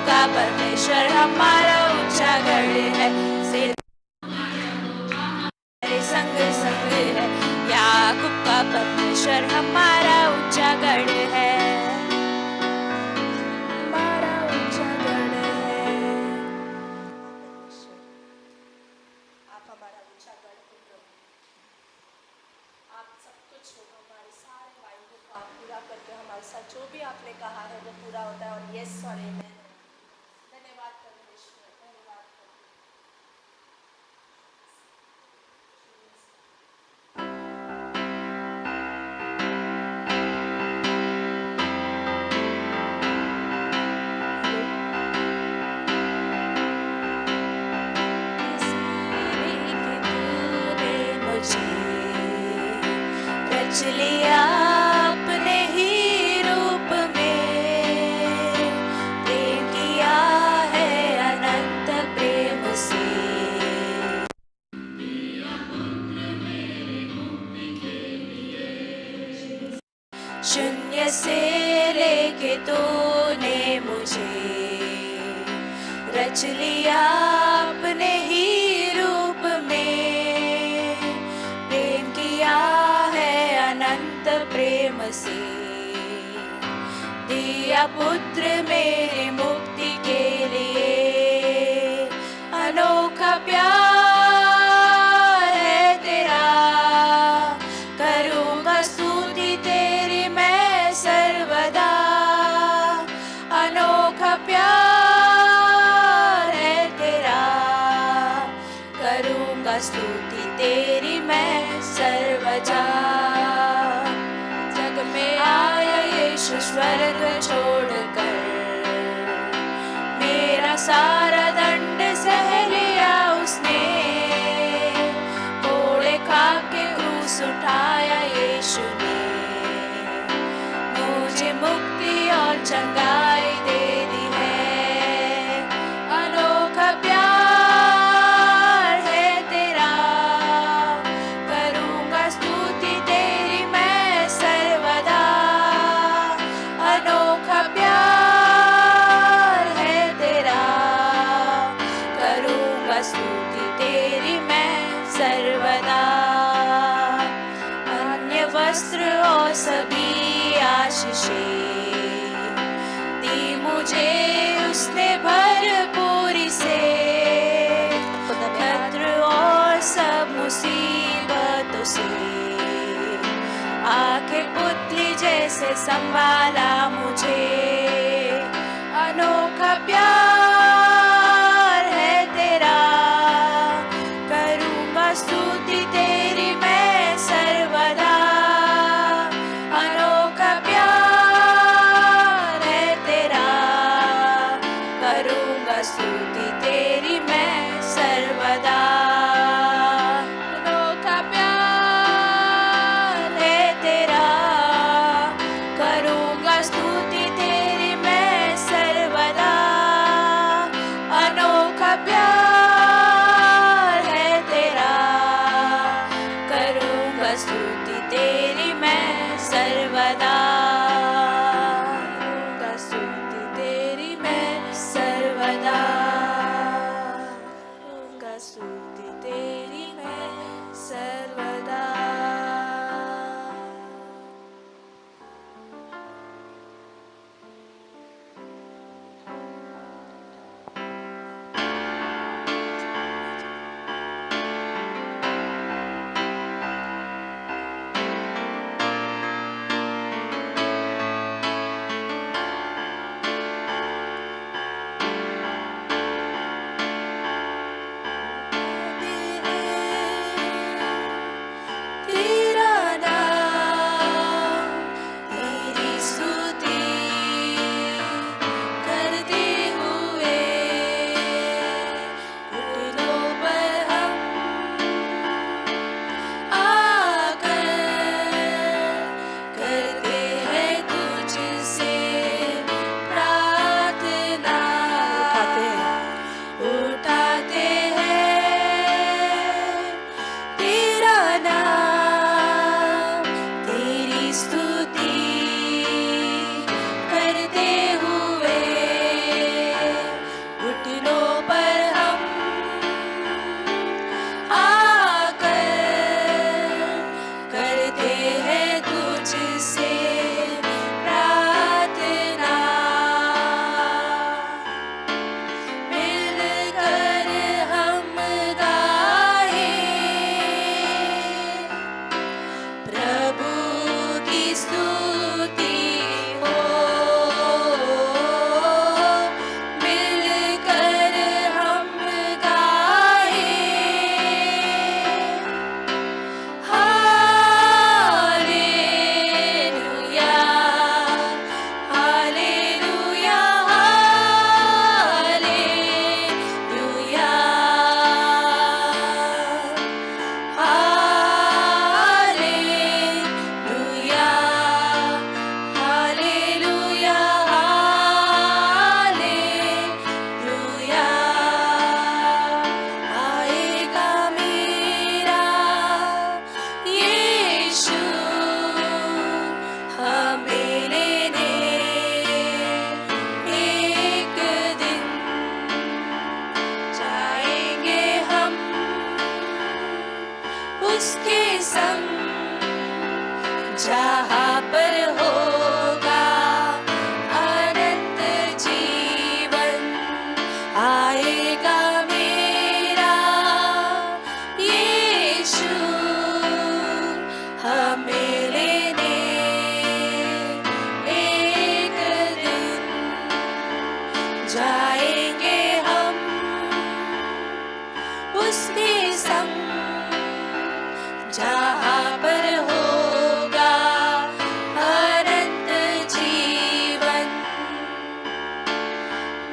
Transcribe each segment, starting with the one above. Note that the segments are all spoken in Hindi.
का परमेश्वर हमारा ऊंचा गढ़ है, हमारे संग संग है। याकूब का परमेश्वर हमारा ऊंचा गढ़ है, हमारा ऊंचा गढ़ है। आप हमारा ऊंचा गढ़ हो प्रभु, आप सब कुछ हो, हमारे सारे वायदों को आप पूरा करके हमारे साथ जो भी आपने कहा है वो पूरा होता है। और यस और आमेन। धन्यवाद परमेश्वर, धन्यवाद प्रभु। रच लिया अपने ही रूप में, प्रेम किया है अनंत प्रेम से। शून्य से लेके तूने मुझे रच लिया अपने ही रूप में, प्रेम किया है अनंत प्रेम से। दिया पुत्र मेरी मुक्ति के लिए, अनोखा प्यार है तेरा। करूँगा स्तुति तेरी मैं सर्वदा, अनोखा प्यार है तेरा। करूँगा स्तुति तेरी मैं सर्वदा। जग में आया यीशु स्वर्ग छोड़कर, मेरा सारा दंड सह लिया उसने। कोड़े खा के क्रूस उठाया यीशु ने, मुझे मुक्ति और चंगाई दे दी है। अनोखा प्यार है तेरा, करूँगा स्तुति तेरी मैं सर्वदा। अनोखा प्यार है तेरा, करूँगा स्तुति तेरी मैं सर्वदा। अन्य वस्त्र और सभी आशीषें दी मुझे उसने भरपूरी से। खतरे और सब मुसीबतों से आंखें पुतली जैसे संभाला मुझे। अनोखा प्यार है तेरा, करूँगा स्तुति तेरी मैं सर्वदा। अनोखा प्यार है तेरा, करूँगा स्तुति तेरी मैं सर्वदा। अनोखा प्यार है तेरा, करूँगा स्तुति तेरी मैं सर्वदा। अनोखा प्यार है तेरा, करूँगा स्तुति तेरी मैं सर्वदा। करूँगा स्तुति तेरी मैं सर्वदा, करूँगा स्तुति तेरी मैं सर्वदा। उसके संग जहाँ पर होगा अनंत जीवन, आएगा मेरा यीशु हमें लेने एक दिन, जाएंगे हम उसके संग जहाँ पर होगा अनंत जीवन,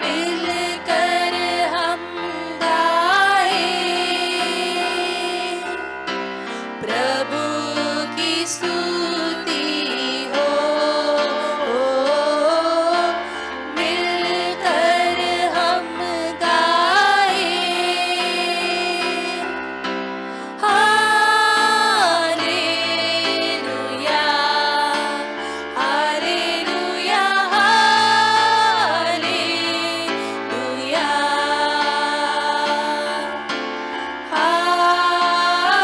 मिलकर हम गाए प्रभु की स्तुति हो, मिलकर हम गाए hallelujah, hallelujah, hallelujah,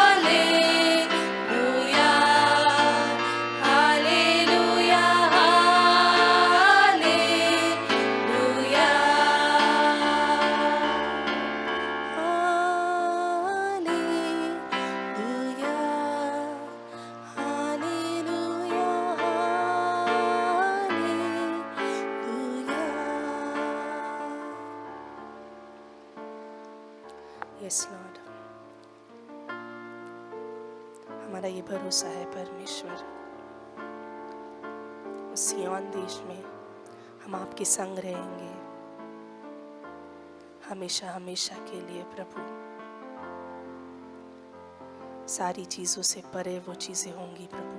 hallelujah, hallelujah, yes Lord, हमारा ये भरोसा है परमेश्वर, उस सिय्योन देश में हम आपके संग रहेंगे हमेशा हमेशा के लिए प्रभु। सारी चीज़ों से परे वो चीज़ें होंगी प्रभु,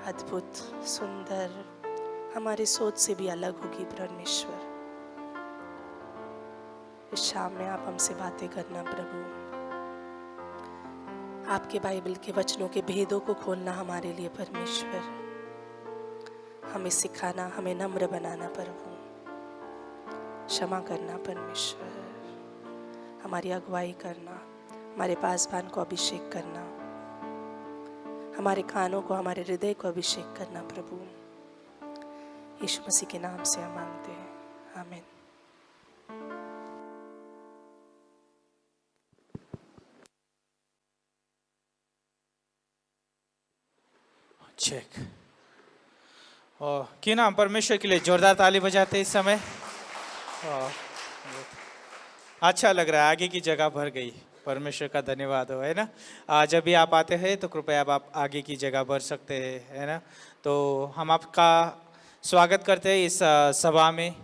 अद्भुत, सुंदर, हमारे सोच से भी अलग होगी परमेश्वर। इस शाम में आप हमसे बातें करना प्रभु, आपके बाइबल के वचनों के भेदों को खोलना हमारे लिए परमेश्वर, हमें सिखाना, हमें नम्र बनाना प्रभु, क्षमा करना परमेश्वर, हमारी अगुवाई करना, हमारे पासबान को अभिषेक करना, हमारे कानों को, हमारे हृदय को अभिषेक करना प्रभु। यीशु मसीह के नाम से हम मांगते हैं, आमीन। चेक। और क्यों ना हम परमेश्वर के लिए जोरदार ताली बजाते हैं इस समय। अच्छा लग रहा है, आगे की जगह भर गई, परमेश्वर का धन्यवाद हो, है ना। जब भी आप आते हैं तो कृपया आप आगे की जगह भर सकते हैं, है ना। तो हम आपका स्वागत करते हैं इस सभा में,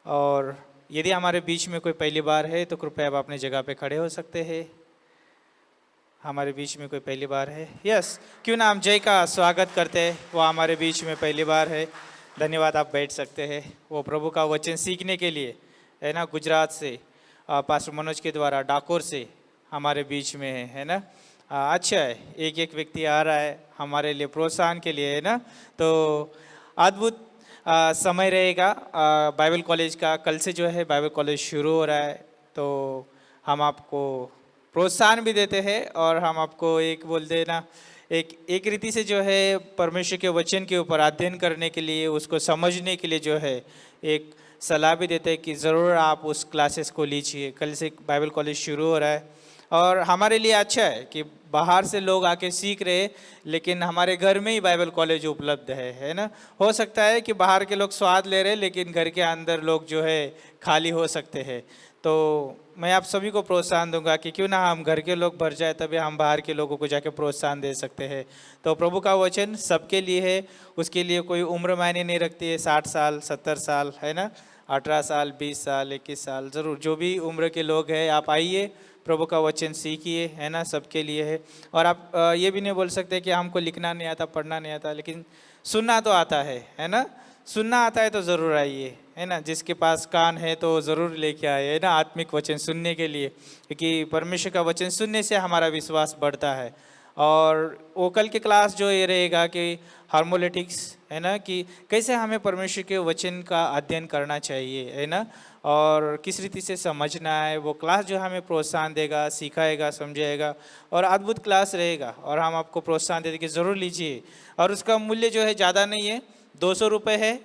और यदि हमारे बीच में कोई पहली बार है तो कृपया आप अपनी जगह पे खड़े हो सकते हैं। हमारे बीच में कोई पहली बार है? यस, क्यों ना हम जय का स्वागत करते हैं, वो हमारे बीच में पहली बार है। धन्यवाद, आप बैठ सकते हैं। वो प्रभु का वचन सीखने के लिए, है ना, गुजरात से पास्टर मनोज के द्वारा डाकोर से हमारे बीच में है ना। अच्छा है, एक एक व्यक्ति आ रहा है हमारे लिए प्रोत्साहन के लिए, है ना। तो अद्भुत समय रहेगा बाइबल कॉलेज का। कल से जो है बाइबल कॉलेज शुरू हो रहा है, तो हम आपको प्रोत्साहन भी देते हैं और हम आपको एक बोलते हैं ना, एक रीति से जो है परमेश्वर के वचन के ऊपर अध्ययन करने के लिए, उसको समझने के लिए जो है एक सलाह भी देते हैं कि ज़रूर आप उस क्लासेस को लीजिए। कल से बाइबल कॉलेज शुरू हो रहा है और हमारे लिए अच्छा है कि बाहर से लोग आके सीख रहे, लेकिन हमारे घर में ही बाइबल कॉलेज उपलब्ध है ना। हो सकता है कि बाहर के लोग स्वाद ले रहे, लेकिन घर के अंदर लोग जो है खाली हो सकते हैं। तो मैं आप सभी को प्रोत्साहन दूंगा कि क्यों ना हम घर के लोग भर जाए, तभी हम बाहर के लोगों को जाके प्रोत्साहन दे सकते हैं। तो प्रभु का वचन सबके लिए है, उसके लिए कोई उम्र मायने नहीं रखती है। 60 साल, 70 साल, है ना, 18 साल, 20 साल, 21 साल, ज़रूर जो भी उम्र के लोग हैं आप आइए, प्रभु का वचन सीखिए, है ना, सबके लिए है। और आप ये भी नहीं बोल सकते कि हमको लिखना नहीं आता, पढ़ना नहीं आता, लेकिन सुनना तो आता है ना। सुनना आता है तो ज़रूर आइए, है ना। जिसके पास कान है तो ज़रूर लेके आए, है ना, आत्मिक वचन सुनने के लिए, क्योंकि परमेश्वर का वचन सुनने से हमारा विश्वास बढ़ता है। और वो कल की क्लास जो ये रहेगा कि हार्मोलेटिक्स, है ना, कि कैसे हमें परमेश्वर के वचन का अध्ययन करना चाहिए, है ना। और किस रीति से समझना है, वो क्लास जो हमें प्रोत्साहन देगा, सिखाएगा, समझाएगा और अद्भुत क्लास रहेगा। और हम आपको प्रोत्साहन देते कि ज़रूर लीजिए। और उसका मूल्य जो है ज़्यादा नहीं है, 200 रुपये है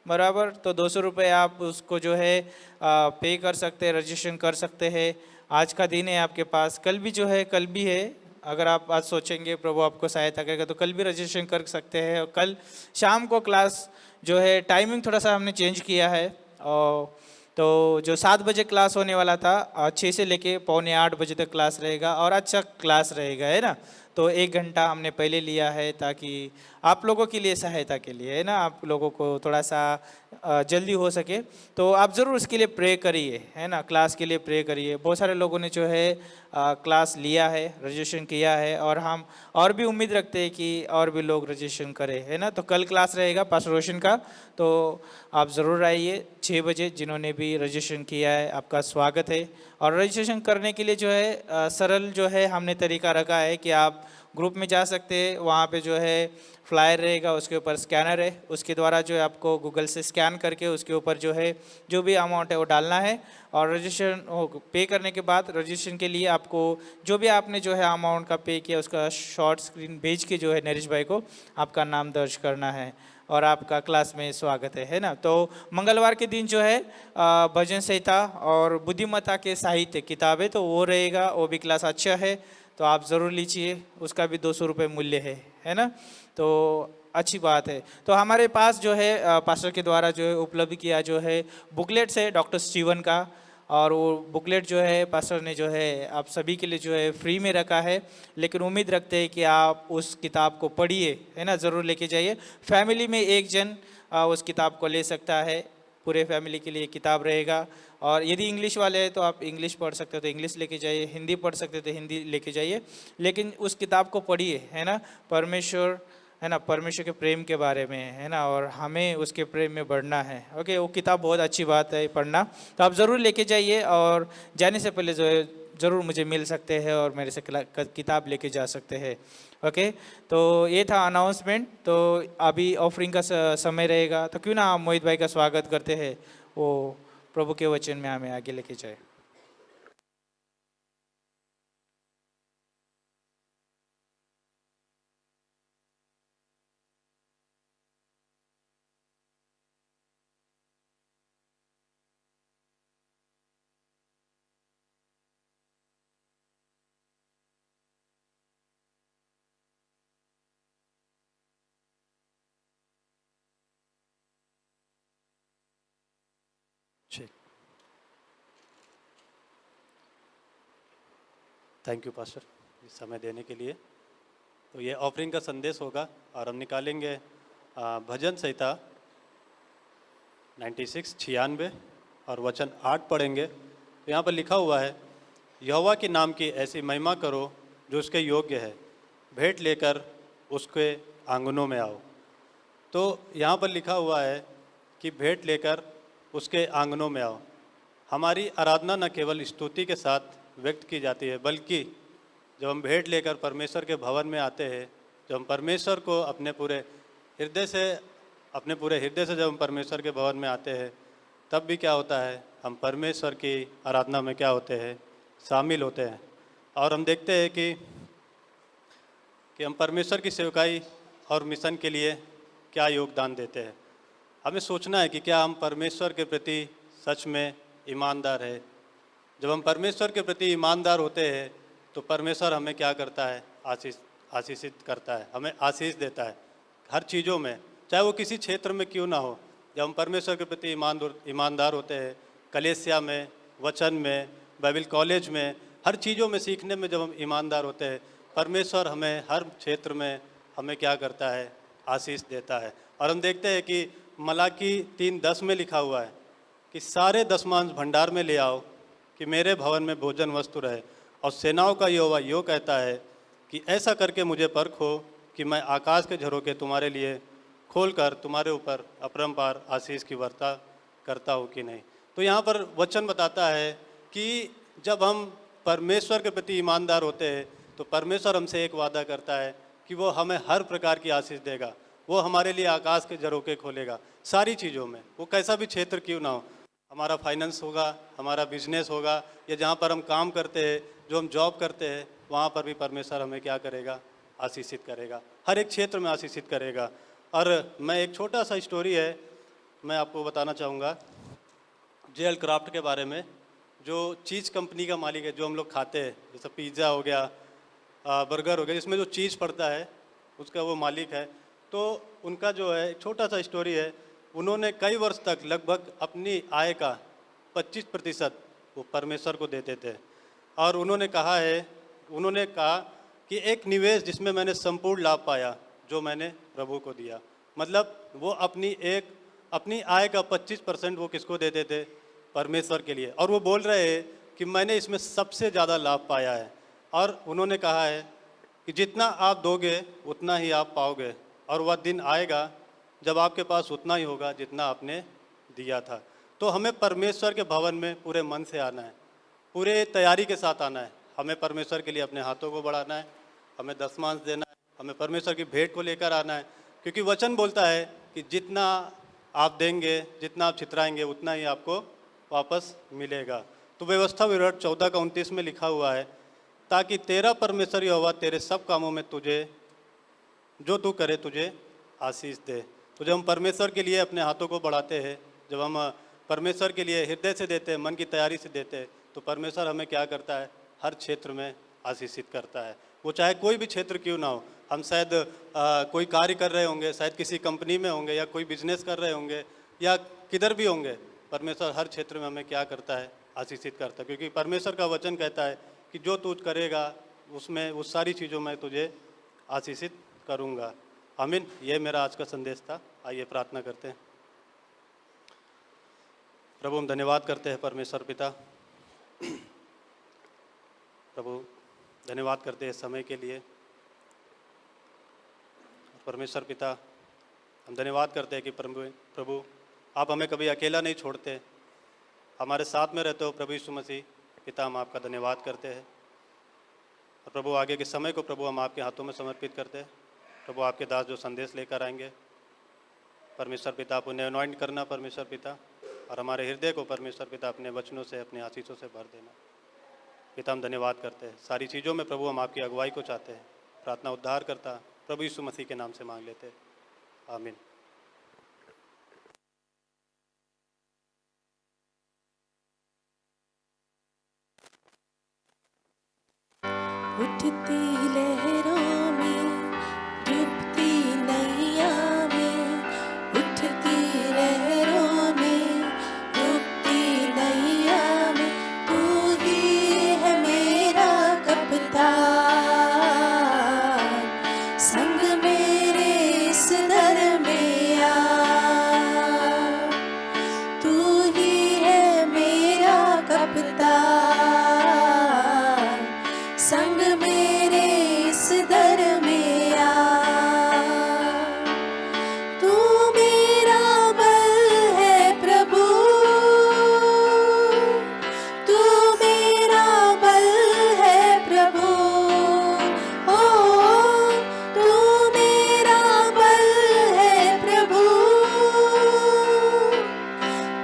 बराबर। तो 200 रुपये आप उसको जो है पे कर सकते हैं, रजिस्ट्रेशन कर सकते हैं। आज का दिन है आपके पास, कल भी जो है, कल भी है। अगर आप आज सोचेंगे प्रभु आपको सहायता करेगा तो कल भी रजिस्ट्रेशन कर सकते हैं। और कल शाम को क्लास जो है, टाइमिंग थोड़ा सा हमने चेंज किया है। और तो जो 7 बजे क्लास होने वाला था, 6 से लेके पौने 8 बजे तक क्लास रहेगा और अच्छा क्लास रहेगा, है ना। तो 1 घंटा हमने पहले लिया है ताकि आप लोगों के लिए सहायता के लिए, है ना, आप लोगों को थोड़ा सा जल्दी हो सके। तो आप ज़रूर उसके लिए प्रे करिए, है ना, क्लास के लिए प्रे करिए। बहुत सारे लोगों ने जो है क्लास लिया है, रजिस्ट्रेशन किया है और हम और भी उम्मीद रखते हैं कि और भी लोग रजिस्ट्रेशन करें, है ना। तो कल क्लास रहेगा पास्टर रोशन का, तो आप ज़रूर आइए 6 बजे। जिन्होंने भी रजिस्ट्रेशन किया है आपका स्वागत है। और रजिस्ट्रेशन करने के लिए जो है सरल जो है हमने तरीका रखा है कि आप ग्रुप में जा सकते हैं। वहाँ पे जो है फ्लायर रहेगा, उसके ऊपर स्कैनर है, उसके द्वारा जो है आपको गूगल से स्कैन करके उसके ऊपर जो है जो भी अमाउंट है वो डालना है। और रजिस्ट्रेशन पे करने के बाद रजिस्ट्रेशन के लिए आपको जो भी आपने जो है अमाउंट का पे किया उसका शॉर्ट स्क्रीन भेज के जो है नरेश भाई को आपका नाम दर्ज करना है और आपका क्लास में स्वागत है ना। तो मंगलवार के दिन जो है भजन संहिता और बुद्धिमत्ता के साहित्य किताबें तो वो रहेगा, वो भी क्लास अच्छा है, तो आप ज़रूर लीजिए। उसका भी 200 रुपये मूल्य है ना। तो अच्छी बात है। तो हमारे पास जो है पास्टर के द्वारा जो है उपलब्ध किया जो है बुकलेट्स है डॉक्टर स्टीवन का, और वो बुकलेट जो है पास्टर ने जो है आप सभी के लिए जो है फ्री में रखा है। लेकिन उम्मीद रखते हैं कि आप उस किताब को पढ़िए, है ना, ज़रूर लेके जाइए। फैमिली में एक जन उस किताब को ले सकता है, पूरे फैमिली के लिए किताब रहेगा। और यदि इंग्लिश वाले हैं तो आप इंग्लिश पढ़ सकते हो तो इंग्लिश लेके जाइए, हिंदी पढ़ सकते हो तो हिंदी लेके जाइए। लेकिन उस किताब को पढ़िए, है ना, परमेश्वर, है ना, परमेश्वर के प्रेम के बारे में, है ना, और हमें उसके प्रेम में बढ़ना है। ओके, वो किताब बहुत अच्छी बात है पढ़ना, तो आप ज़रूर लेके जाइए। और जाने से पहले जो है ज़रूर मुझे मिल सकते हैं और मेरे से किताब लेके जा सकते हैं। ओके, तो ये था अनाउंसमेंट। तो अभी ऑफरिंग का समय रहेगा, तो क्यों ना हम मोहित भाई का स्वागत करते हैं, वो प्रभु के वचन में हमें आगे लेके जाए। थैंक यू पास्टर इस समय देने के लिए। तो ये ऑफरिंग का संदेश होगा और हम निकालेंगे भजन संहिता 96 और वचन 8 पढ़ेंगे। तो यहाँ पर लिखा हुआ है, यहोवा के नाम की ऐसी महिमा करो जो उसके योग्य है, भेंट लेकर उसके आंगनों में आओ। तो यहाँ पर लिखा हुआ है कि भेंट लेकर उसके आंगनों में आओ। हमारी आराधना न केवल स्तुति के साथ व्यक्त की जाती है, बल्कि जब हम भेंट लेकर परमेश्वर के भवन में आते हैं, जब हम परमेश्वर को अपने पूरे हृदय से जब हम परमेश्वर के भवन में आते हैं, तब भी क्या होता है, हम परमेश्वर की आराधना में क्या होते हैं, शामिल होते हैं। और हम देखते हैं कि हम परमेश्वर की सेवकाई और मिशन के लिए क्या योगदान देते हैं। हमें सोचना है कि क्या हम परमेश्वर के प्रति सच में ईमानदार है। जब हम परमेश्वर के प्रति ईमानदार होते हैं तो परमेश्वर हमें क्या करता है, आशीषित करता है, हमें आशीष देता है हर चीज़ों में, चाहे वो किसी क्षेत्र में क्यों ना हो। जब हम परमेश्वर के प्रति ईमानदार होते हैं, कलीसिया में, वचन में, बाइबल कॉलेज में, हर चीज़ों में सीखने में जब हम ईमानदार होते हैं, परमेश्वर हमें हर क्षेत्र में हमें क्या करता है, आशीष देता है। और हम देखते हैं कि मलाकी 3:10 में लिखा हुआ है कि सारे दशमांश भंडार में ले आओ कि मेरे भवन में भोजन वस्तु रहे। और सेनाओं का यहोवा यो कहता है कि ऐसा करके मुझे परखो कि मैं आकाश के झरोखे तुम्हारे लिए खोलकर तुम्हारे ऊपर अपरंपार आशीष की वर्षा करता हूँ कि नहीं। तो यहाँ पर वचन बताता है कि जब हम परमेश्वर के प्रति ईमानदार होते हैं तो परमेश्वर हमसे एक वादा करता है कि वो हमें हर प्रकार की आशीष देगा। वो हमारे लिए आकाश के झरोखे खोलेगा सारी चीज़ों में, वो कैसा भी क्षेत्र क्यों ना हो। हमारा फाइनेंस होगा, हमारा बिजनेस होगा, या जहाँ पर हम काम करते हैं, जो हम जॉब करते हैं, वहाँ पर भी परमेश्वर हमें क्या करेगा? आशीषित करेगा। हर एक क्षेत्र में आशीषित करेगा। और मैं एक छोटा सा स्टोरी है मैं आपको बताना चाहूँगा जेएल क्राफ्ट के बारे में। जो चीज़ कंपनी का मालिक है, जो हम लोग खाते हैं, जैसे पिज़्ज़ा हो गया, बर्गर हो गया, जिसमें जो चीज़ पड़ता है उसका वो मालिक है। तो उनका जो है एक छोटा सा स्टोरी है। उन्होंने कई वर्ष तक लगभग अपनी आय का 25% वो परमेश्वर को देते थे। और उन्होंने कहा कि एक निवेश जिसमें मैंने संपूर्ण लाभ पाया, जो मैंने प्रभु को दिया। मतलब वो अपनी आय का 25% वो किसको देते थे? परमेश्वर के लिए। और वो बोल रहे हैं कि मैंने इसमें सबसे ज़्यादा लाभ पाया है। और उन्होंने कहा है कि जितना आप दोगे उतना ही आप पाओगे, और वह दिन आएगा जब आपके पास उतना ही होगा जितना आपने दिया था। तो हमें परमेश्वर के भवन में पूरे मन से आना है, पूरे तैयारी के साथ आना है। हमें परमेश्वर के लिए अपने हाथों को बढ़ाना है, हमें दशमांश देना है, हमें परमेश्वर की भेंट को लेकर आना है। क्योंकि वचन बोलता है कि जितना आप देंगे, जितना आप छितराएंगे, उतना ही आपको वापस मिलेगा। तो व्यवस्था विवरण 14:29 में लिखा हुआ है, ताकि तेरा परमेश्वर यहोवा तेरे सब कामों में तुझे जो तू करे तुझे आशीष दे। तो जब हम परमेश्वर के लिए अपने हाथों को बढ़ाते हैं, जब हम परमेश्वर के लिए हृदय से देते हैं, मन की तैयारी से देते हैं, तो परमेश्वर हमें क्या करता है? हर क्षेत्र में आशीषित करता है। वो चाहे कोई भी क्षेत्र क्यों ना हो। हम शायद कोई कार्य कर रहे होंगे, शायद किसी कंपनी में होंगे, या कोई बिजनेस कर रहे होंगे, या किधर भी होंगे, परमेश्वर हर क्षेत्र में हमें क्या करता है? आशीषित करता है। क्योंकि परमेश्वर का वचन कहता है कि जो तू करेगा उसमें, उस सारी चीज़ों में तुझे आशीषित करूँगा। आमीन। ये मेरा आज का संदेश था। आइए प्रार्थना करते हैं। प्रभु, हम धन्यवाद करते हैं परमेश्वर पिता। प्रभु, धन्यवाद करते हैं इस समय के लिए। परमेश्वर पिता, हम धन्यवाद करते हैं कि प्रभु आप हमें कभी अकेला नहीं छोड़ते, हमारे साथ में रहते हो। प्रभु यीशु मसीह पिता, हम आपका धन्यवाद करते हैं। और प्रभु, आगे के समय को प्रभु हम आपके हाथों में समर्पित करते हैं। प्रभु, आपके दास जो संदेश लेकर आएंगे, परमेश्वर पिता आप उन्हें अनॉइंट करना परमेश्वर पिता, और हमारे हृदय को परमेश्वर पिता अपने वचनों से, अपने आशीषों से भर देना। पिता, हम धन्यवाद करते हैं। सारी चीज़ों में प्रभु हम आपकी अगुवाई को चाहते हैं। प्रार्थना उद्धार करता प्रभु यीशु मसीह के नाम से मांग लेते हैं। आमीन। उठती लहरों में, डूबती नैया में, उठती लहरों में, डूबती नैया में, तू ही है मेरा कप्तान, संग मेरे इस दर में आ। तू ही है मेरा कप्तान, संग मेरे इस दर में आ। तू मेरा बल है प्रभु, तू मेरा बल है प्रभु, ओ तू मेरा बल है प्रभु,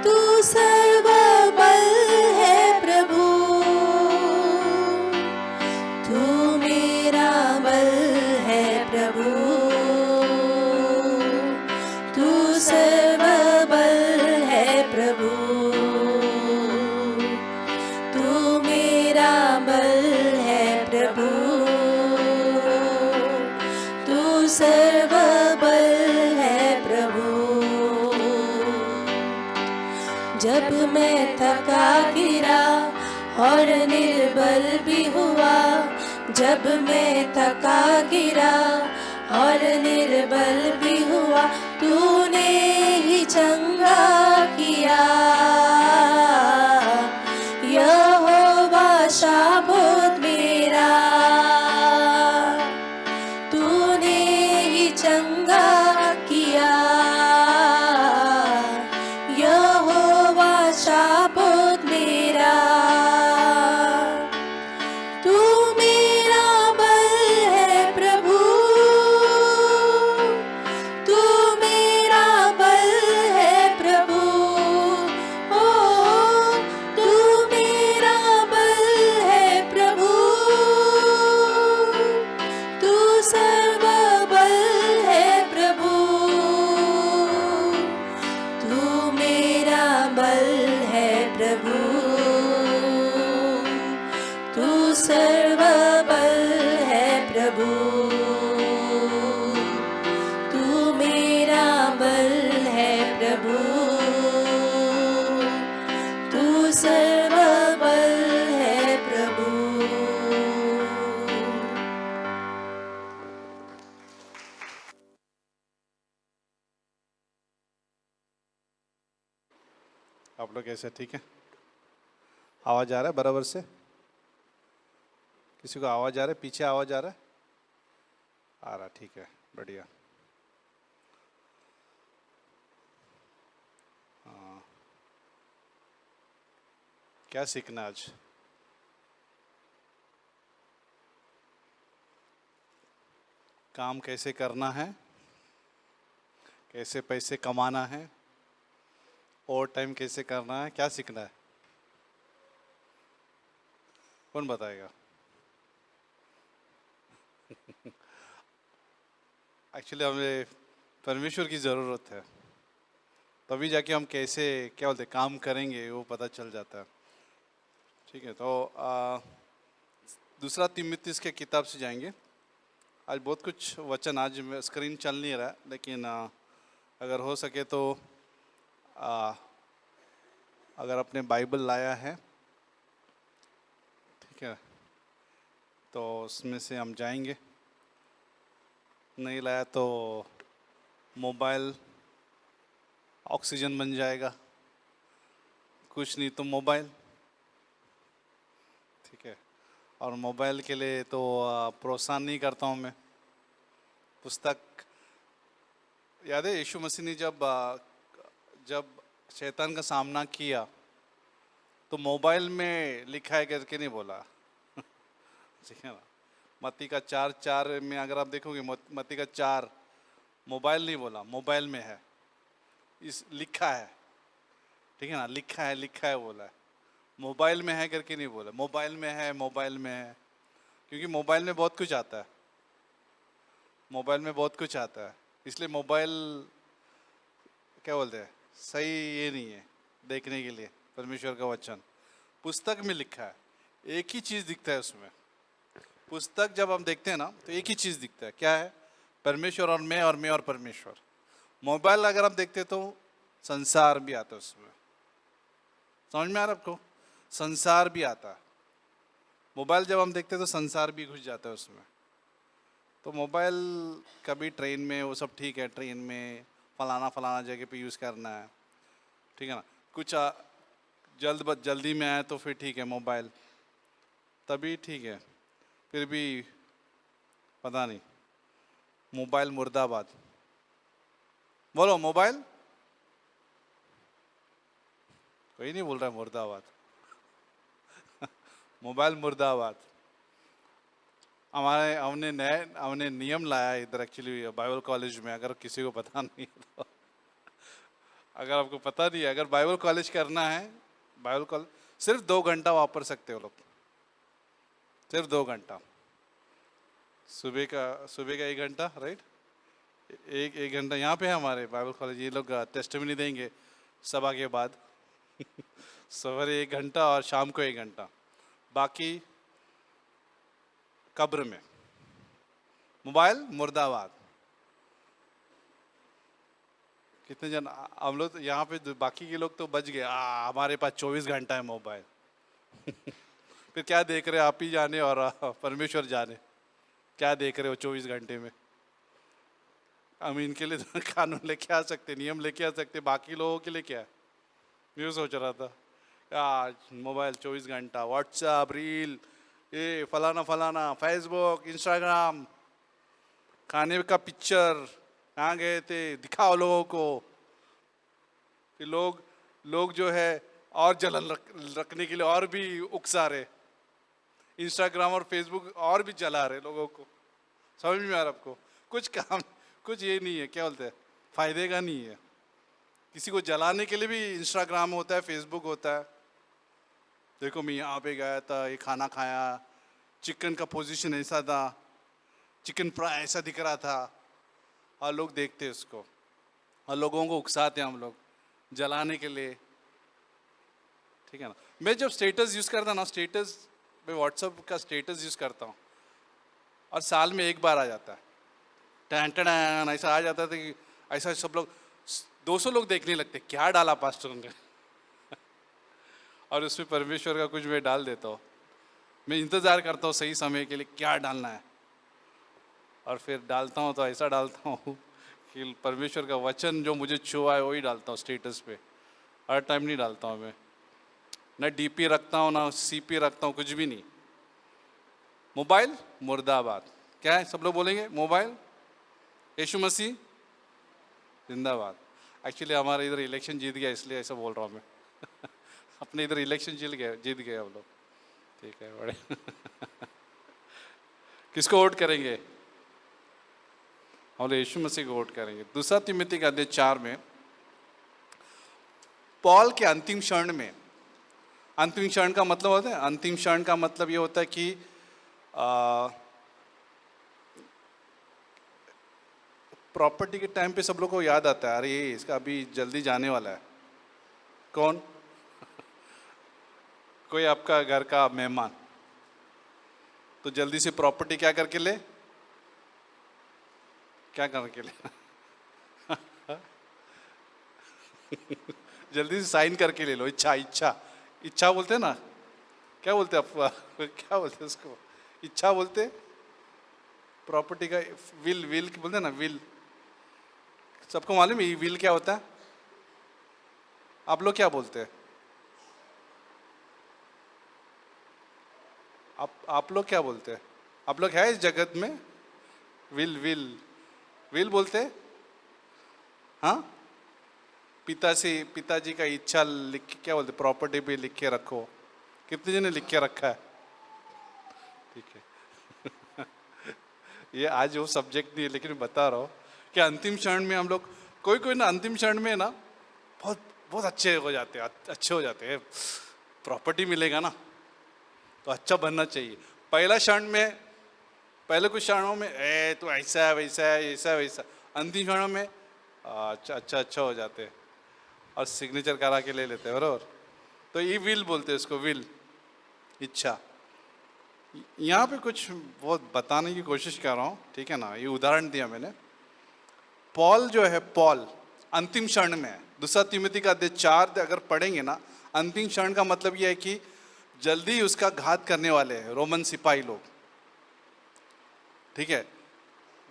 तू सर्व बल है प्रभु, तू मेरा बल है प्रभु, तू सर्व बल है प्रभु, तू मेरा बल है प्रभु, तू सर्व बल है प्रभु। जब मैं थका गिरा और निर्बल भी हुआ, जब मैं थका गिरा और निर्बल भी हुआ, तूने ही चंगा किया। यहोवा शाबोत मेरा, तूने ही चंगा किया। यहोवा शाबोत मेरा, तू मेरा बल है प्रभु, तू मेरा बल है प्रभु, ओ सर्वबल है प्रभु, तू मेरा बल है प्रभु, तू सर्वबल है प्रभु। आप लोग कैसे, ठीक है? आवाज़ आ रहा है बराबर से? किसी को आवाज़ आ रहा है? पीछे आवाज़ आ रहा है? आ रहा, ठीक है, बढ़िया। हाँ, क्या सीखना आज? काम कैसे करना है, कैसे पैसे कमाना है, ओवर टाइम कैसे करना है, क्या सीखना है? कौन बताएगा? एक्चुअली हमें परमेश्वर की ज़रूरत है, तभी जाके हम कैसे, क्या बोलते, काम करेंगे वो पता चल जाता है। ठीक है, तो दूसरा तिमुथियुस के किताब से जाएंगे। आज बहुत कुछ वचन, आज स्क्रीन चल नहीं रहा है, लेकिन अगर हो सके तो अगर अपने बाइबल लाया है, ठीक है, तो उसमें से हम जाएंगे। नहीं लाया तो मोबाइल ऑक्सीजन बन जाएगा, कुछ नहीं तो मोबाइल, ठीक है। और मोबाइल के लिए तो प्रोत्साहन नहीं करता हूँ मैं। पुस्तक याद है, यीशु मसीह ने जब शैतान का सामना किया तो मोबाइल में लिखा है करके नहीं बोला, ठीक है ना। मत्ती का 4:4 में अगर आप देखोगे, मत्ती का 4, मोबाइल नहीं बोला, मोबाइल में है, इस लिखा है, ठीक है ना, लिखा है बोला है, मोबाइल में है करके नहीं बोला। मोबाइल में है, मोबाइल में है, क्योंकि मोबाइल में बहुत कुछ आता है, मोबाइल में बहुत कुछ आता है, इसलिए मोबाइल क्या बोलते हैं, सही ये नहीं है देखने के लिए। परमेश्वर का वचन पुस्तक में लिखा है, एक ही चीज़ दिखता है उसमें। पुस्तक जब हम देखते हैं ना तो एक ही चीज़ दिखता है, क्या है? परमेश्वर और मैं और परमेश्वर। मोबाइल अगर हम देखते तो संसार भी आता है उसमें, समझ में आ रहा है आपको? संसार भी आता है। मोबाइल जब हम देखते तो संसार भी घुस जाता है उसमें। तो मोबाइल कभी ट्रेन में वो सब ठीक है, ट्रेन में फलाना जगह पे यूज़ करना है, ठीक है ना। कुछ जल्दी में आए तो फिर ठीक है मोबाइल, तभी ठीक है। फिर भी पता नहीं, मोबाइल मुर्दाबाद बोलो। मोबाइल कोई नहीं बोल रहा है मुर्दाबाद। मोबाइल मुर्दाबाद। हमने नियम लाया इधर एक्चुअली बाइबल कॉलेज में, अगर किसी को पता नहीं है तो। अगर आपको पता नहीं है, अगर बाइबल कॉलेज करना है, बाइबल कॉलेज सिर्फ 2 घंटा वापर सकते हो लोग, सिर्फ 2 घंटा। सुबह का 1 घंटा, राइट, एक घंटा यहाँ पे है हमारे बाइबल कॉलेज। ये लोग टेस्टिमनी देंगे सभा के बाद। सवेरे 1 घंटा और शाम को 1 घंटा, बाकी कब्र में। मोबाइल मुर्दाबाद। कितने जन हम लोग यहाँ पे, बाकी के लोग तो बच गए, हमारे पास 24 घंटा है मोबाइल। फिर क्या देख रहे हो आप ही जाने, और परमेश्वर जाने क्या देख रहे हो 24 घंटे में। हम इनके लिए तो कानून लेके आ सकते, नियम लेके आ सकते, बाकी लोगों के लिए क्या है। मैं सोच रहा था मोबाइल 24 घंटा, व्हाट्सएप, रील, ये फलाना, फेसबुक, इंस्टाग्राम, खाने का पिक्चर, कहाँ गए थे दिखाओ लोगों को। फिर लोग जो है और जलन रखने के लिए और भी उकसा रहे, इंस्टाग्राम और फेसबुक और भी जला रहे लोगों को। समझ में आ रहा आपको? कुछ ये नहीं है, क्या बोलते हैं, फायदे का नहीं है। किसी को जलाने के लिए भी इंस्टाग्राम होता है, फेसबुक होता है। देखो मैं यहाँ पे गया था, ये खाना खाया, चिकन का पोजीशन ऐसा था, चिकन फ्राई ऐसा दिख रहा था, और लोग देखते हैं उसको, और लोगों को उकसाते हैं हम लोग जलाने के लिए, ठीक है ना। मैं जब स्टेटस यूज़ करता ना, स्टेटस मैं व्हाट्सअप का स्टेटस यूज़ करता हूँ और साल में एक बार आ जाता है, टैन टैन ऐसा आ जाता था कि ऐसा सब लोग 200 लोग देखने लगते, क्या डाला पास्टर ने और उसमें परमेश्वर का कुछ मैं डाल देता हूँ। मैं इंतज़ार करता हूँ सही समय के लिए क्या डालना है, और फिर डालता हूँ तो ऐसा डालता हूँ कि परमेश्वर का वचन जो मुझे छुआ है वही डालता हूँ स्टेटस पे। हर टाइम नहीं डालता हूँ मैं, ना डीपी रखता हूँ ना सीपी रखता हूँ, कुछ भी नहीं। मोबाइल मुर्दाबाद, क्या है सब लोग बोलेंगे मोबाइल, यीशु मसीह जिंदाबाद। एक्चुअली हमारे इधर इलेक्शन जीत गया इसलिए ऐसा बोल रहा हूँ मैं अपने इधर इलेक्शन जीत गए हम लोग, ठीक है बड़े किसको वोट करेंगे? हम लोग यीशु मसीह को वोट करेंगे। दूसरा तिमोथी का अध्याय 4 में पॉल के अंतिम क्षण में, अंतिम क्षण का मतलब होता है, अंतिम क्षण का मतलब ये होता है कि प्रॉपर्टी के टाइम पे सब लोग को याद आता है, अरे ये इसका अभी जल्दी जाने वाला है। कौन? कोई आपका घर का मेहमान तो जल्दी से प्रॉपर्टी क्या करके ले, क्या करके ले जल्दी से साइन करके ले लो। इच्छा इच्छा इच्छा बोलते हैं ना, क्या बोलते हैं आप क्या बोलते हैं उसको, इच्छा बोलते, प्रॉपर्टी का विल, विल बोलते हैं ना, विल। सबको मालूम है विल क्या होता है? आप लोग क्या बोलते हैं? आप लोग क्या बोलते हैं? आप लोग है इस जगत में? विल विल विल बोलते हैं, हाँ। पिताजी का इच्छा लिख के क्या बोलते? प्रॉपर्टी पे लिख के रखो। कितने जने लिख के रखा है? ठीक है ये आज वो सब्जेक्ट नहीं है, लेकिन बता रहा हूँ कि अंतिम क्षण में हम लोग कोई ना अंतिम क्षण में ना बहुत बहुत अच्छे हो जाते हैं, अच्छे हो जाते हैं। प्रॉपर्टी मिलेगा ना तो अच्छा बनना चाहिए। पहला क्षण में, पहले कुछ क्षणों में तो ऐसा है वैसा है ऐसा वैसा, अंतिम क्षणों में अच्छा हो जाते हैं और सिग्नेचर करा के ले लेते हैं, बराबर। तो ये विल बोलते हैं इसको, विल, इच्छा। यहाँ पे कुछ बहुत बताने की कोशिश कर रहा हूँ, ठीक है ना। ये उदाहरण दिया मैंने। पॉल जो है, पॉल अंतिम क्षण में है। दूसरा तिमोथी का अध्याय 4 अगर पढ़ेंगे ना, अंतिम क्षण का मतलब यह है कि जल्दी उसका घात करने वाले हैं रोमन सिपाही लोग, ठीक है।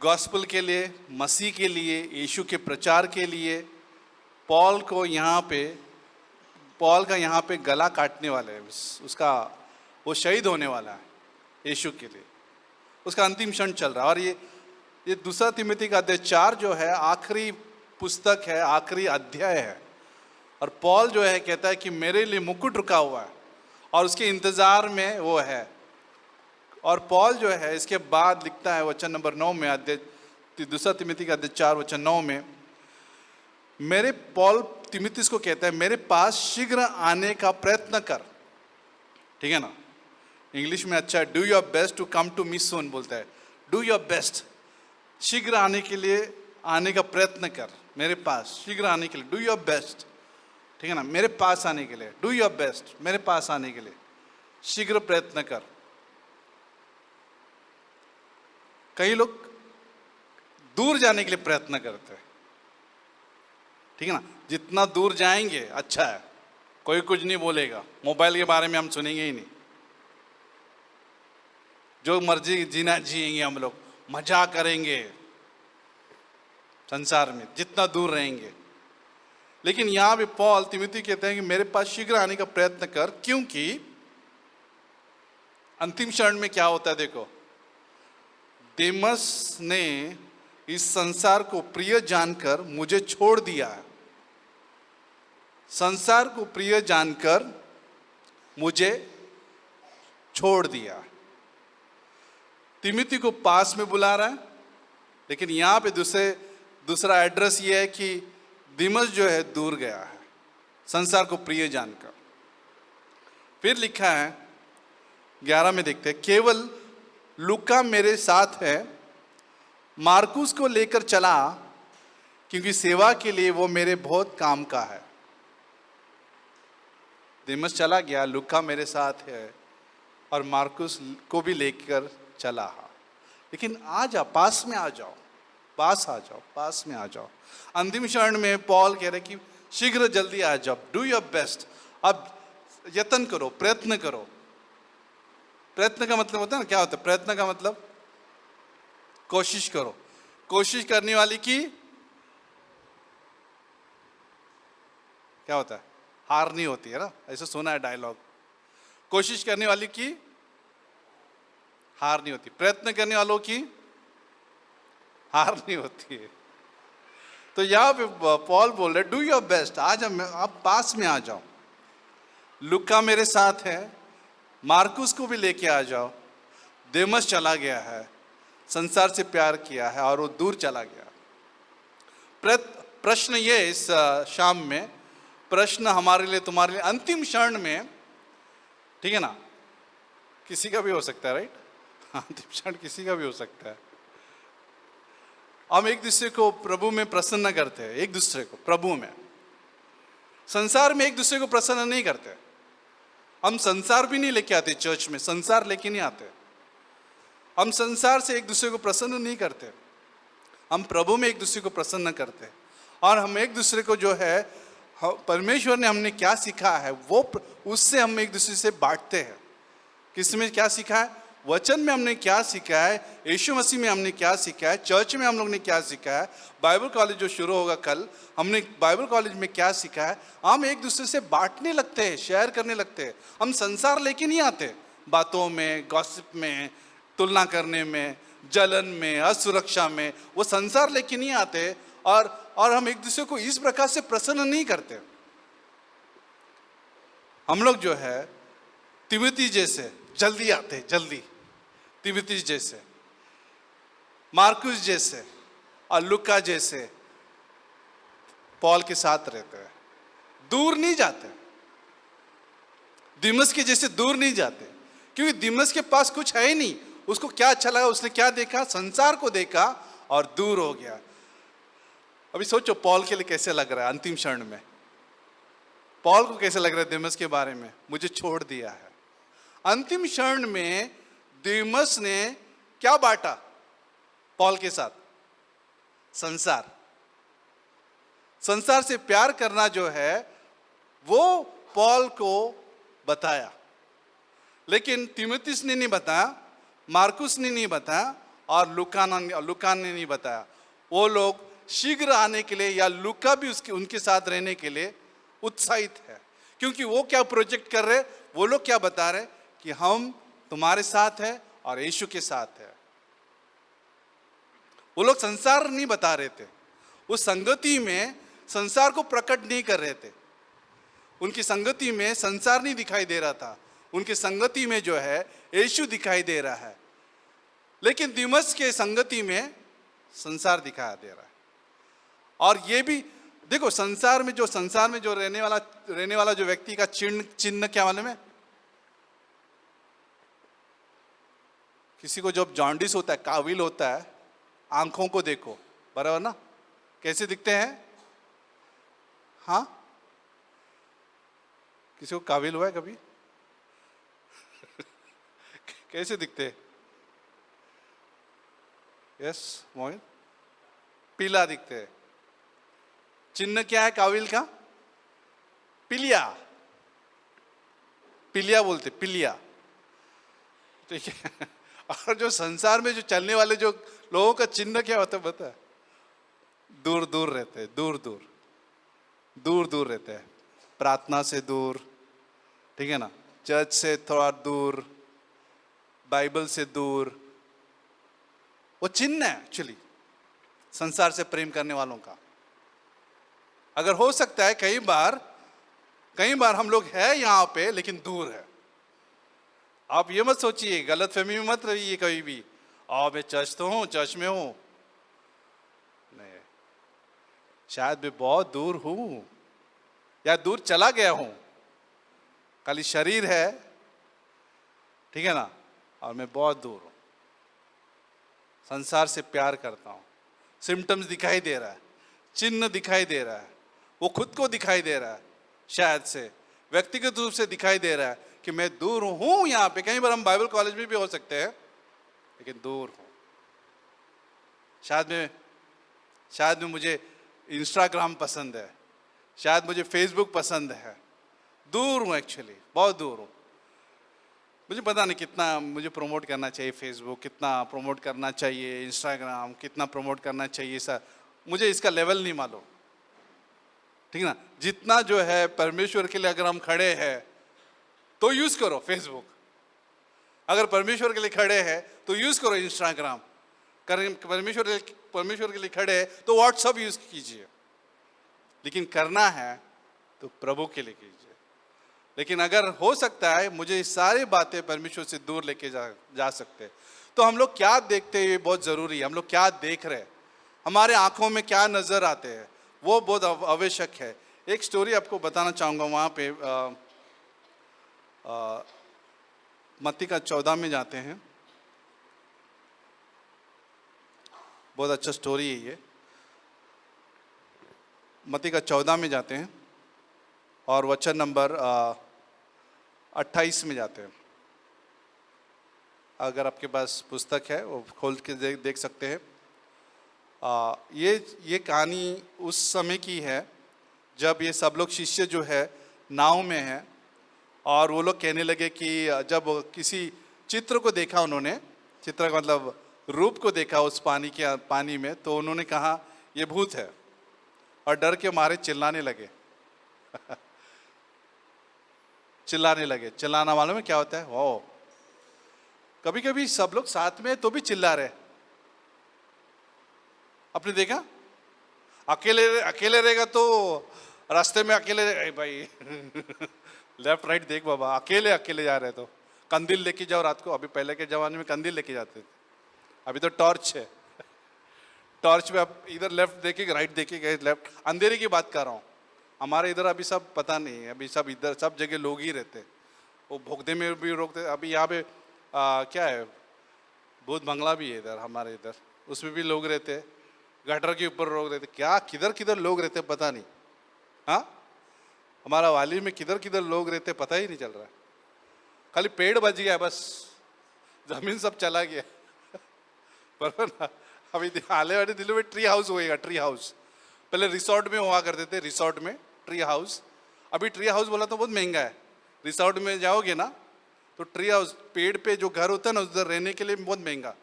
गॉस्पेल के लिए, मसीह के लिए, यीशु के प्रचार के लिए पॉल को यहाँ पे, पॉल का यहाँ पे गला काटने वाले हैं, उसका वो शहीद होने वाला है यीशु के लिए। उसका अंतिम क्षण चल रहा है। और ये दूसरा तिमोथी का अध्याय 4 जो है आखिरी पुस्तक है, आखिरी अध्याय है। और पॉल जो है कहता है कि मेरे लिए मुकुट रुका हुआ है और उसके इंतजार में वो है। और पॉल जो है इसके बाद लिखता है वचन नंबर 9 में, अध्याय दूसरा तिमोथी का अध्याय 4 वचन 9 में, मेरे पॉल तिमुथियुस को कहता है मेरे पास शीघ्र आने का प्रयत्न कर, ठीक है ना। इंग्लिश में अच्छा, do your best to come to me soon बोलता है। डू योर बेस्ट, शीघ्र आने के लिए, आने का प्रयत्न कर मेरे पास, शीघ्र आने के लिए, डू योर बेस्ट, ठीक है ना। मेरे पास आने के लिए, डू योर बेस्ट, मेरे पास आने के लिए शीघ्र प्रयत्न कर। कई लोग दूर जाने के लिए प्रयत्न करते हैं, ठीक है ना। जितना दूर जाएंगे अच्छा है, कोई कुछ नहीं बोलेगा। मोबाइल के बारे में हम सुनेंगे ही नहीं, जो मर्जी जीना जिएंगे हम लोग, मजा करेंगे संसार में जितना दूर रहेंगे। लेकिन यहां पे पॉल तिमुथी कहते हैं कि मेरे पास शीघ्र आने का प्रयत्न कर, क्योंकि अंतिम क्षण में क्या होता है देखो, देमस ने इस संसार को प्रिय जानकर मुझे छोड़ दिया है। संसार को प्रिय जानकर मुझे छोड़ दिया। तिमुथी को पास में बुला रहा है, लेकिन यहां पे दूसरा एड्रेस ये है कि दिमस जो है दूर गया है संसार को प्रिय जानकर। फिर लिखा है 11 में देखते हैं, केवल लूका मेरे साथ है, मार्कुस को लेकर चला क्योंकि सेवा के लिए वो मेरे बहुत काम का है। दिमस चला गया, लूका मेरे साथ है, और मार्कुस को भी लेकर चला। लेकिन आ जाओ, पास में आ जाओ, पास आ जाओ, पास में आ जाओ। अंतिम क्षण में पॉल कह रहे कि शीघ्र जल्दी आ जाओ, डू योर बेस्ट। अब यत्न करो, प्रयत्न करो। प्रयत्न का मतलब होता है ना, क्या होता है प्रयत्न का मतलब? कोशिश करो। कोशिश करने वाली की क्या होता है? हार नहीं होती है ना, ऐसे सुना है डायलॉग। कोशिश करने वाली की हार नहीं होती, प्रयत्न करने वालों की हार नहीं होती है। तो यहां पे पॉल बोल रहे डू योर बेस्ट, आज आप पास में आ जाओ। लुका मेरे साथ है, मार्कुस को भी लेके आ जाओ। देमस चला गया है, संसार से प्यार किया है और वो दूर चला गया। प्रश्न ये इस शाम में, प्रश्न हमारे लिए, तुम्हारे लिए, अंतिम क्षण में, ठीक है ना, किसी का भी हो सकता है, राइट? अंतिम क्षण किसी का भी हो सकता है। हम एक दूसरे को प्रभु में प्रसन्न करते हैं, एक दूसरे को प्रभु में। संसार में एक दूसरे को प्रसन्न नहीं करते। हम संसार भी नहीं लेके आते चर्च में, संसार लेके नहीं आते। हम संसार से एक दूसरे को प्रसन्न नहीं करते, हम प्रभु में एक दूसरे को प्रसन्न करते हैं। और हम एक दूसरे को जो है, परमेश्वर ने हमने क्या सीखा है वो उससे हम एक दूसरे से बांटते हैं। किस में क्या सीखा है? वचन में हमने क्या सीखा है, यीशु मसीह में हमने क्या सीखा है, चर्च में हम लोग ने क्या सीखा है, बाइबल कॉलेज जो शुरू होगा कल, हमने बाइबल कॉलेज में क्या सीखा है, हम एक दूसरे से बांटने लगते हैं, शेयर करने लगते हैं। हम संसार लेके नहीं आते, बातों में, गॉसिप में, तुलना करने में, जलन में, असुरक्षा में, वो संसार लेके नहीं आते। और हम एक दूसरे को इस प्रकार से प्रसन्न नहीं करते। हम लोग जो है तिमोथी जैसे जल्दी आते, जल्दी, तिमोथी जैसे, मार्कुस जैसे और लुका जैसे पॉल के साथ रहते हैं, दूर नहीं जाते। दिमस के जैसे दूर नहीं जाते, क्योंकि दिमस के पास कुछ है ही नहीं। उसको क्या अच्छा लगा, उसने क्या देखा, संसार को देखा और दूर हो गया। अभी सोचो पॉल के लिए कैसे लग रहा है अंतिम क्षण में, पॉल को कैसे लग रहा है दिमस के बारे में, मुझे छोड़ दिया है। अंतिम क्षण में दिमस ने क्या बांटा पॉल के साथ? संसार। संसार से प्यार करना जो है वो पॉल को बताया, लेकिन तीमुथियुस ने नहीं बताया, मार्कुस ने नहीं बताया और लुका ने नहीं बताया। वो लोग शीघ्र आने के लिए, या लुका भी उनके साथ रहने के लिए उत्साहित है, क्योंकि वो क्या प्रोजेक्ट कर रहे, वो लोग क्या बता रहे कि हम तुम्हारे साथ है और यीशु के साथ है। वो लोग संसार नहीं बता रहे थे, उस संगति में संसार को प्रकट नहीं कर रहे थे। उनकी संगति में संसार नहीं दिखाई दे रहा था, उनकी संगति में जो है यीशु दिखाई दे रहा है। लेकिन दिमस के संगति में संसार दिखाई दे रहा है। और ये भी देखो, संसार में जो रहने वाला जो व्यक्ति का चिन्ह क्या मालूम है? किसी को जब जॉन्डिस होता है, काविल होता है, आंखों को देखो, बराबर ना, कैसे दिखते हैं? हाँ, किसी को काविल हुआ है कभी? कैसे दिखते हैं? यस मोहित, पीला दिखते हैं। चिन्ह क्या है काविल का? पिलिया, पिलिया बोलते, पिलिया, ठीक है। और जो संसार में जो चलने वाले जो लोगों का चिन्ह क्या होता है पता है? दूर दूर रहते हैं, दूर दूर रहते हैं, प्रार्थना से दूर, ठीक है ना, चर्च से थोड़ा दूर, बाइबल से दूर। वो चिन्ह है एक्चुअली संसार से प्रेम करने वालों का। अगर हो सकता है कई बार हम लोग हैं यहाँ पे लेकिन दूर है। आप ये मत सोचिए, गलत फहमी में मत रहिए कभी भी, मैं चर्च तो हूँ, चर्च में हूँ, नहीं, शायद मैं बहुत दूर हूँ या दूर चला गया हूँ, खाली शरीर है, ठीक है ना, और मैं बहुत दूर हूँ। संसार से प्यार करता हूँ, सिम्टम्स दिखाई दे रहा है, चिन्ह दिखाई दे रहा है, वो खुद को दिखाई दे रहा है, शायद से व्यक्तिगत रूप से दिखाई दे रहा है कि मैं दूर हूँ यहाँ पे। कहीं बार हम बाइबल कॉलेज में भी हो सकते हैं, लेकिन दूर हूँ। शायद में मुझे इंस्टाग्राम पसंद है, शायद मुझे फेसबुक पसंद है, दूर हूँ एक्चुअली, बहुत दूर हूँ। मुझे पता नहीं कितना मुझे प्रमोट करना चाहिए फेसबुक, कितना प्रमोट करना चाहिए इंस्टाग्राम, कितना प्रमोट करना चाहिए सर, मुझे इसका लेवल नहीं मालूम, ठीक ना। जितना जो है परमेश्वर के लिए अगर हम खड़े हैं तो यूज़ करो फेसबुक, अगर परमेश्वर के लिए खड़े हैं तो यूज़ करो इंस्टाग्राम, परमेश्वर के लिए खड़े हैं तो व्हाट्सअप यूज़ कीजिए, लेकिन करना है तो प्रभु के लिए कीजिए। लेकिन अगर हो सकता है मुझे ये सारी बातें परमेश्वर से दूर लेके जा सकते हैं, तो हम लोग क्या देखते हैं ये बहुत ज़रूरी है। हम लोग क्या देख रहे हैं, हमारे आंखों में क्या नज़र आते हैं, वो बहुत आवश्यक है। एक स्टोरी आपको बताना चाहूँगा। वहाँ पे मत्ती का 14 में जाते हैं, बहुत अच्छा स्टोरी है ये। मत्ती का 14 में जाते हैं और वचन नंबर 28 में जाते हैं। अगर आपके पास पुस्तक है वो खोल के देख सकते हैं। ये कहानी उस समय की है जब ये सब लोग शिष्य जो है नाव में हैं, और वो लोग कहने लगे कि जब किसी चित्र को देखा, उन्होंने चित्र का मतलब रूप को देखा उस पानी में, तो उन्होंने कहा ये भूत है, और डर के मारे चिल्लाने लगे। चिल्लाना मालूम है क्या होता है? ओ, कभी कभी सब लोग साथ में तो भी चिल्ला रहे। आपने देखा, अकेले रहेगा तो रास्ते में अकेले, भाई लेफ्ट राइट देख बाबा, अकेले जा रहे तो कंदील लेके जाओ रात को। अभी पहले के जमाने में कंदील लेके जाते थे, अभी तो टॉर्च है। टॉर्च में आप इधर लेफ्ट देखेंगे, राइट देखेंगे, लेफ्ट। अंधेरे की बात कर रहा हूँ। हमारे इधर अभी सब पता नहीं है, अभी सब इधर सब जगह लोग ही रहते, वो भोगदे में भी रोकते। अभी यहाँ पे क्या है, भूत बंगला भी है इधर हमारे इधर, उसमें भी लोग रहते, गटर के ऊपर लोग रहते। क्या किधर किधर लोग रहते पता नहीं। हाँ, हमारा वाली में किधर किधर लोग रहते पता ही नहीं चल रहा है। खाली पेड़ बच गया बस, जमीन सब चला गया। बराबर ना। अभी आने वाले दिनों में ट्री हाउस होएगा, ट्री हाउस। पहले रिसोर्ट में हुआ करते थे, रिसोर्ट में ट्री हाउस। अभी ट्री हाउस बोला तो बहुत महंगा है। रिसोर्ट में जाओगे ना तो ट्री हाउस, पेड़ पे जो घर होता है ना उधर रहने के लिए बहुत महंगा,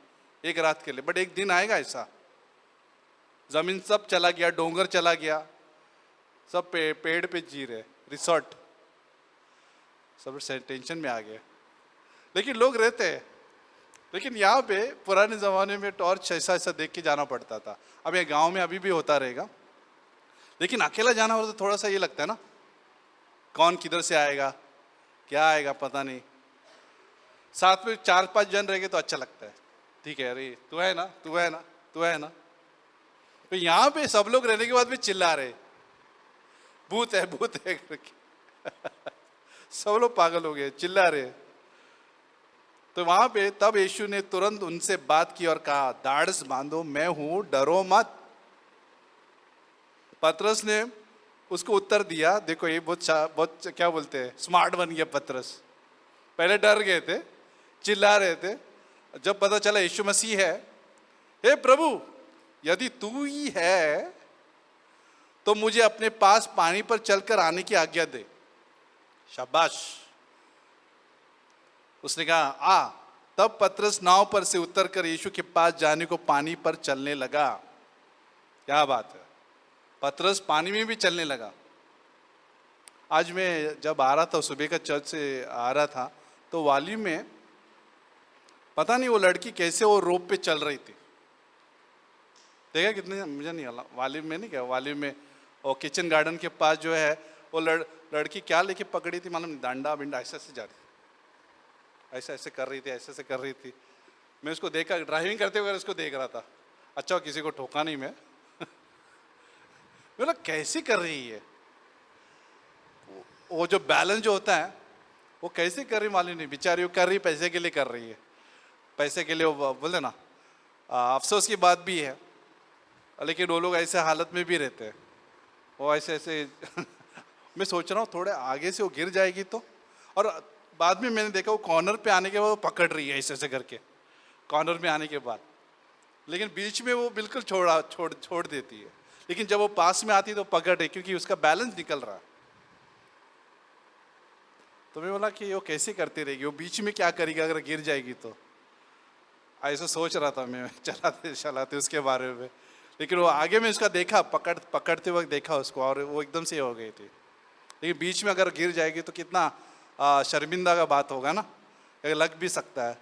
एक रात के लिए। बट एक दिन आएगा ऐसा, जमीन सब चला गया, डोंगर चला गया, सब पेड़ पे जी रहे, रिसोर्ट सब टेंशन में आ गए। लेकिन लोग रहते हैं। लेकिन यहाँ पे पुराने ज़माने में टॉर्च ऐसा देख के जाना पड़ता था। अब ये गांव में अभी भी होता रहेगा, लेकिन अकेला जाना हो तो थोड़ा सा ये लगता है ना, कौन किधर से आएगा, क्या आएगा पता नहीं। साथ में 4-5 जन रहेंगे तो अच्छा लगता है। ठीक है, अरे तू है ना, तू है ना, तू है ना। तो यहाँ पे सब लोग रहने के बाद भी चिल्ला रहे, भूत है करके। सब लोग पागल हो गए, चिल्ला रहे। तो वहां पे तब यीशु ने तुरंत उनसे बात की और कहा, दाढ़स बांधो, मैं हूं, डरो मत। पतरस ने उसको उत्तर दिया। देखो ये बहुत क्या बोलते हैं, स्मार्ट बन गया पतरस। पहले डर गए थे, चिल्ला रहे थे। जब पता चला यीशु मसीह है, हे प्रभु यदि तू ही है तो मुझे अपने पास पानी पर चलकर आने की आज्ञा दे। शाबाश। उसने कहा आ। तब पतरस नाव पर से उतरकर यीशु के पास जाने को पानी पर चलने लगा। क्या बात है, पतरस पानी में भी चलने लगा। आज मैं जब आ रहा था, सुबह का चर्च से आ रहा था, तो वाली में पता नहीं वो लड़की कैसे वो रोप पे चल रही थी। देखा कितने, मुझे नहीं आला वाली में, नहीं क्या वाली में, और किचन गार्डन के पास जो है वो लड़की क्या लेके पकड़ी थी मालूम, डांडा बिंडा ऐसे जा रही, ऐसे कर रही थी, ऐसे कर रही थी। मैं उसको देखा, ड्राइविंग करते हुए उसको देख रहा था। अच्छा किसी को ठोका नहीं मैं। बोला कैसी कर रही है, वो जो बैलेंस जो होता है वो कैसे कर रही मालूम नहीं। बेचारी वो कर रही, पैसे के लिए कर रही है, पैसे के लिए। वो बोलते ना, अफसोस की बात भी है, लेकिन वो लोग ऐसे हालत में भी रहते हैं। वो ऐसे मैं सोच रहा हूँ थोड़े आगे से वो गिर जाएगी तो। और बाद में मैंने देखा वो कॉर्नर पे आने के बाद वो पकड़ रही है ऐसे ऐसे करके, कॉर्नर में आने के बाद, लेकिन बीच में वो बिल्कुल छोड़ देती है, लेकिन जब वो पास में आती है तो पकड़ रही, क्योंकि उसका बैलेंस निकल रहा है। तो मैं बोला कि वो कैसे करती रहेगी, वो बीच में क्या करेगी अगर गिर जाएगी तो। ऐसा सोच रहा था मैं चलाते उसके बारे में, लेकिन वो आगे में उसका देखा, पकड़ते वक्त देखा उसको, और वो एकदम से हो गई थी। लेकिन बीच में अगर गिर जाएगी तो कितना शर्मिंदा का बात होगा ना, लग भी सकता है।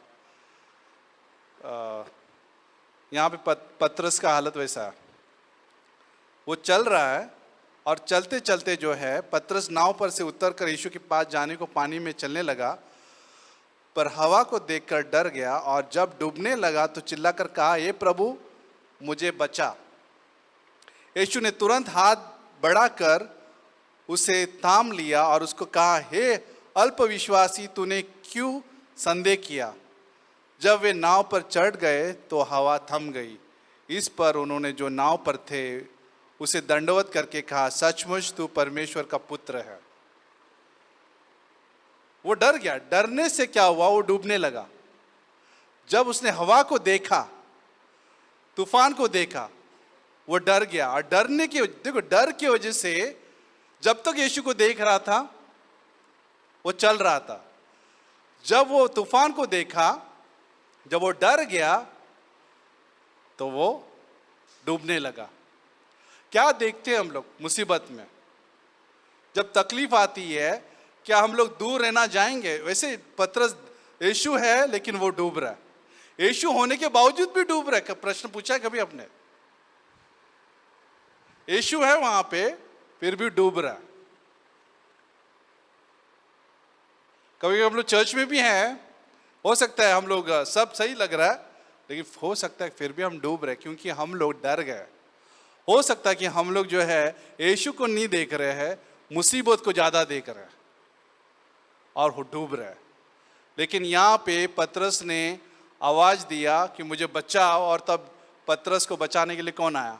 यहाँ पे पतरस का हालत वैसा है, वो चल रहा है और चलते चलते जो है पतरस नाव पर से उतरकर यीशु के पास जाने को पानी में चलने लगा, पर हवा को देखकर डर गया और जब डूबने लगा तो चिल्लाकर कहा, हे प्रभु मुझे बचा। यीशु ने तुरंत हाथ बढ़ाकर उसे थाम लिया और उसको कहा, हे अल्पविश्वासी, तूने क्यों संदेह किया। जब वे नाव पर चढ़ गए तो हवा थम गई। इस पर उन्होंने जो नाव पर थे उसे दंडवत करके कहा, सचमुच तू परमेश्वर का पुत्र है। वो डर गया। डरने से क्या हुआ, वो डूबने लगा। जब उसने हवा को देखा, तूफान को देखा, वो डर गया। और डर की वजह से जब तक यीशु को देख रहा था वो चल रहा था। जब वो तूफान को देखा, जब वो डर गया तो वो डूबने लगा। क्या देखते हैं हम लोग मुसीबत में, जब तकलीफ आती है, क्या हम लोग दूर रहना जाएंगे? वैसे पतरस, यीशु है लेकिन वो डूब रहा है, यीशु होने के बावजूद भी डूब रहा है। प्रश्न पूछा है कभी आपने? यीशु है वहां पे फिर भी डूब रहा है। कभी हम लोग चर्च में भी हैं, हो सकता है हम लोग सब सही लग रहा है, लेकिन हो सकता है फिर भी हम डूब रहे, क्योंकि हम लोग डर गए। हो सकता है कि हम लोग जो है यीशु को नहीं देख रहे हैं, मुसीबत को ज्यादा देख रहे हैं और वो डूब रहे हैं। लेकिन यहाँ पे पतरस ने आवाज दिया कि मुझे बचाओ, और तब पतरस को बचाने के लिए कौन आया?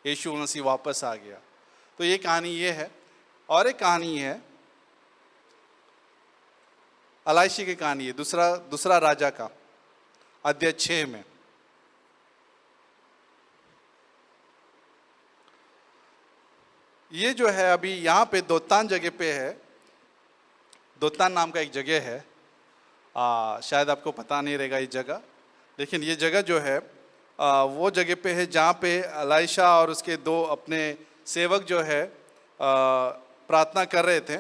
यीशु मसीह वापस आ गया। तो ये कहानी ये है। और एक कहानी है एलीशा की कहानी है, दूसरा राजा का अध्याय 6 में। ये जो है अभी यहाँ पे दोतान जगह पे है, दोतान नाम का एक जगह है। शायद आपको पता नहीं रहेगा ये जगह, लेकिन ये जगह जो है वो जगह पे है जहाँ पे एलीशा और उसके 2 अपने सेवक जो है प्रार्थना कर रहे थे।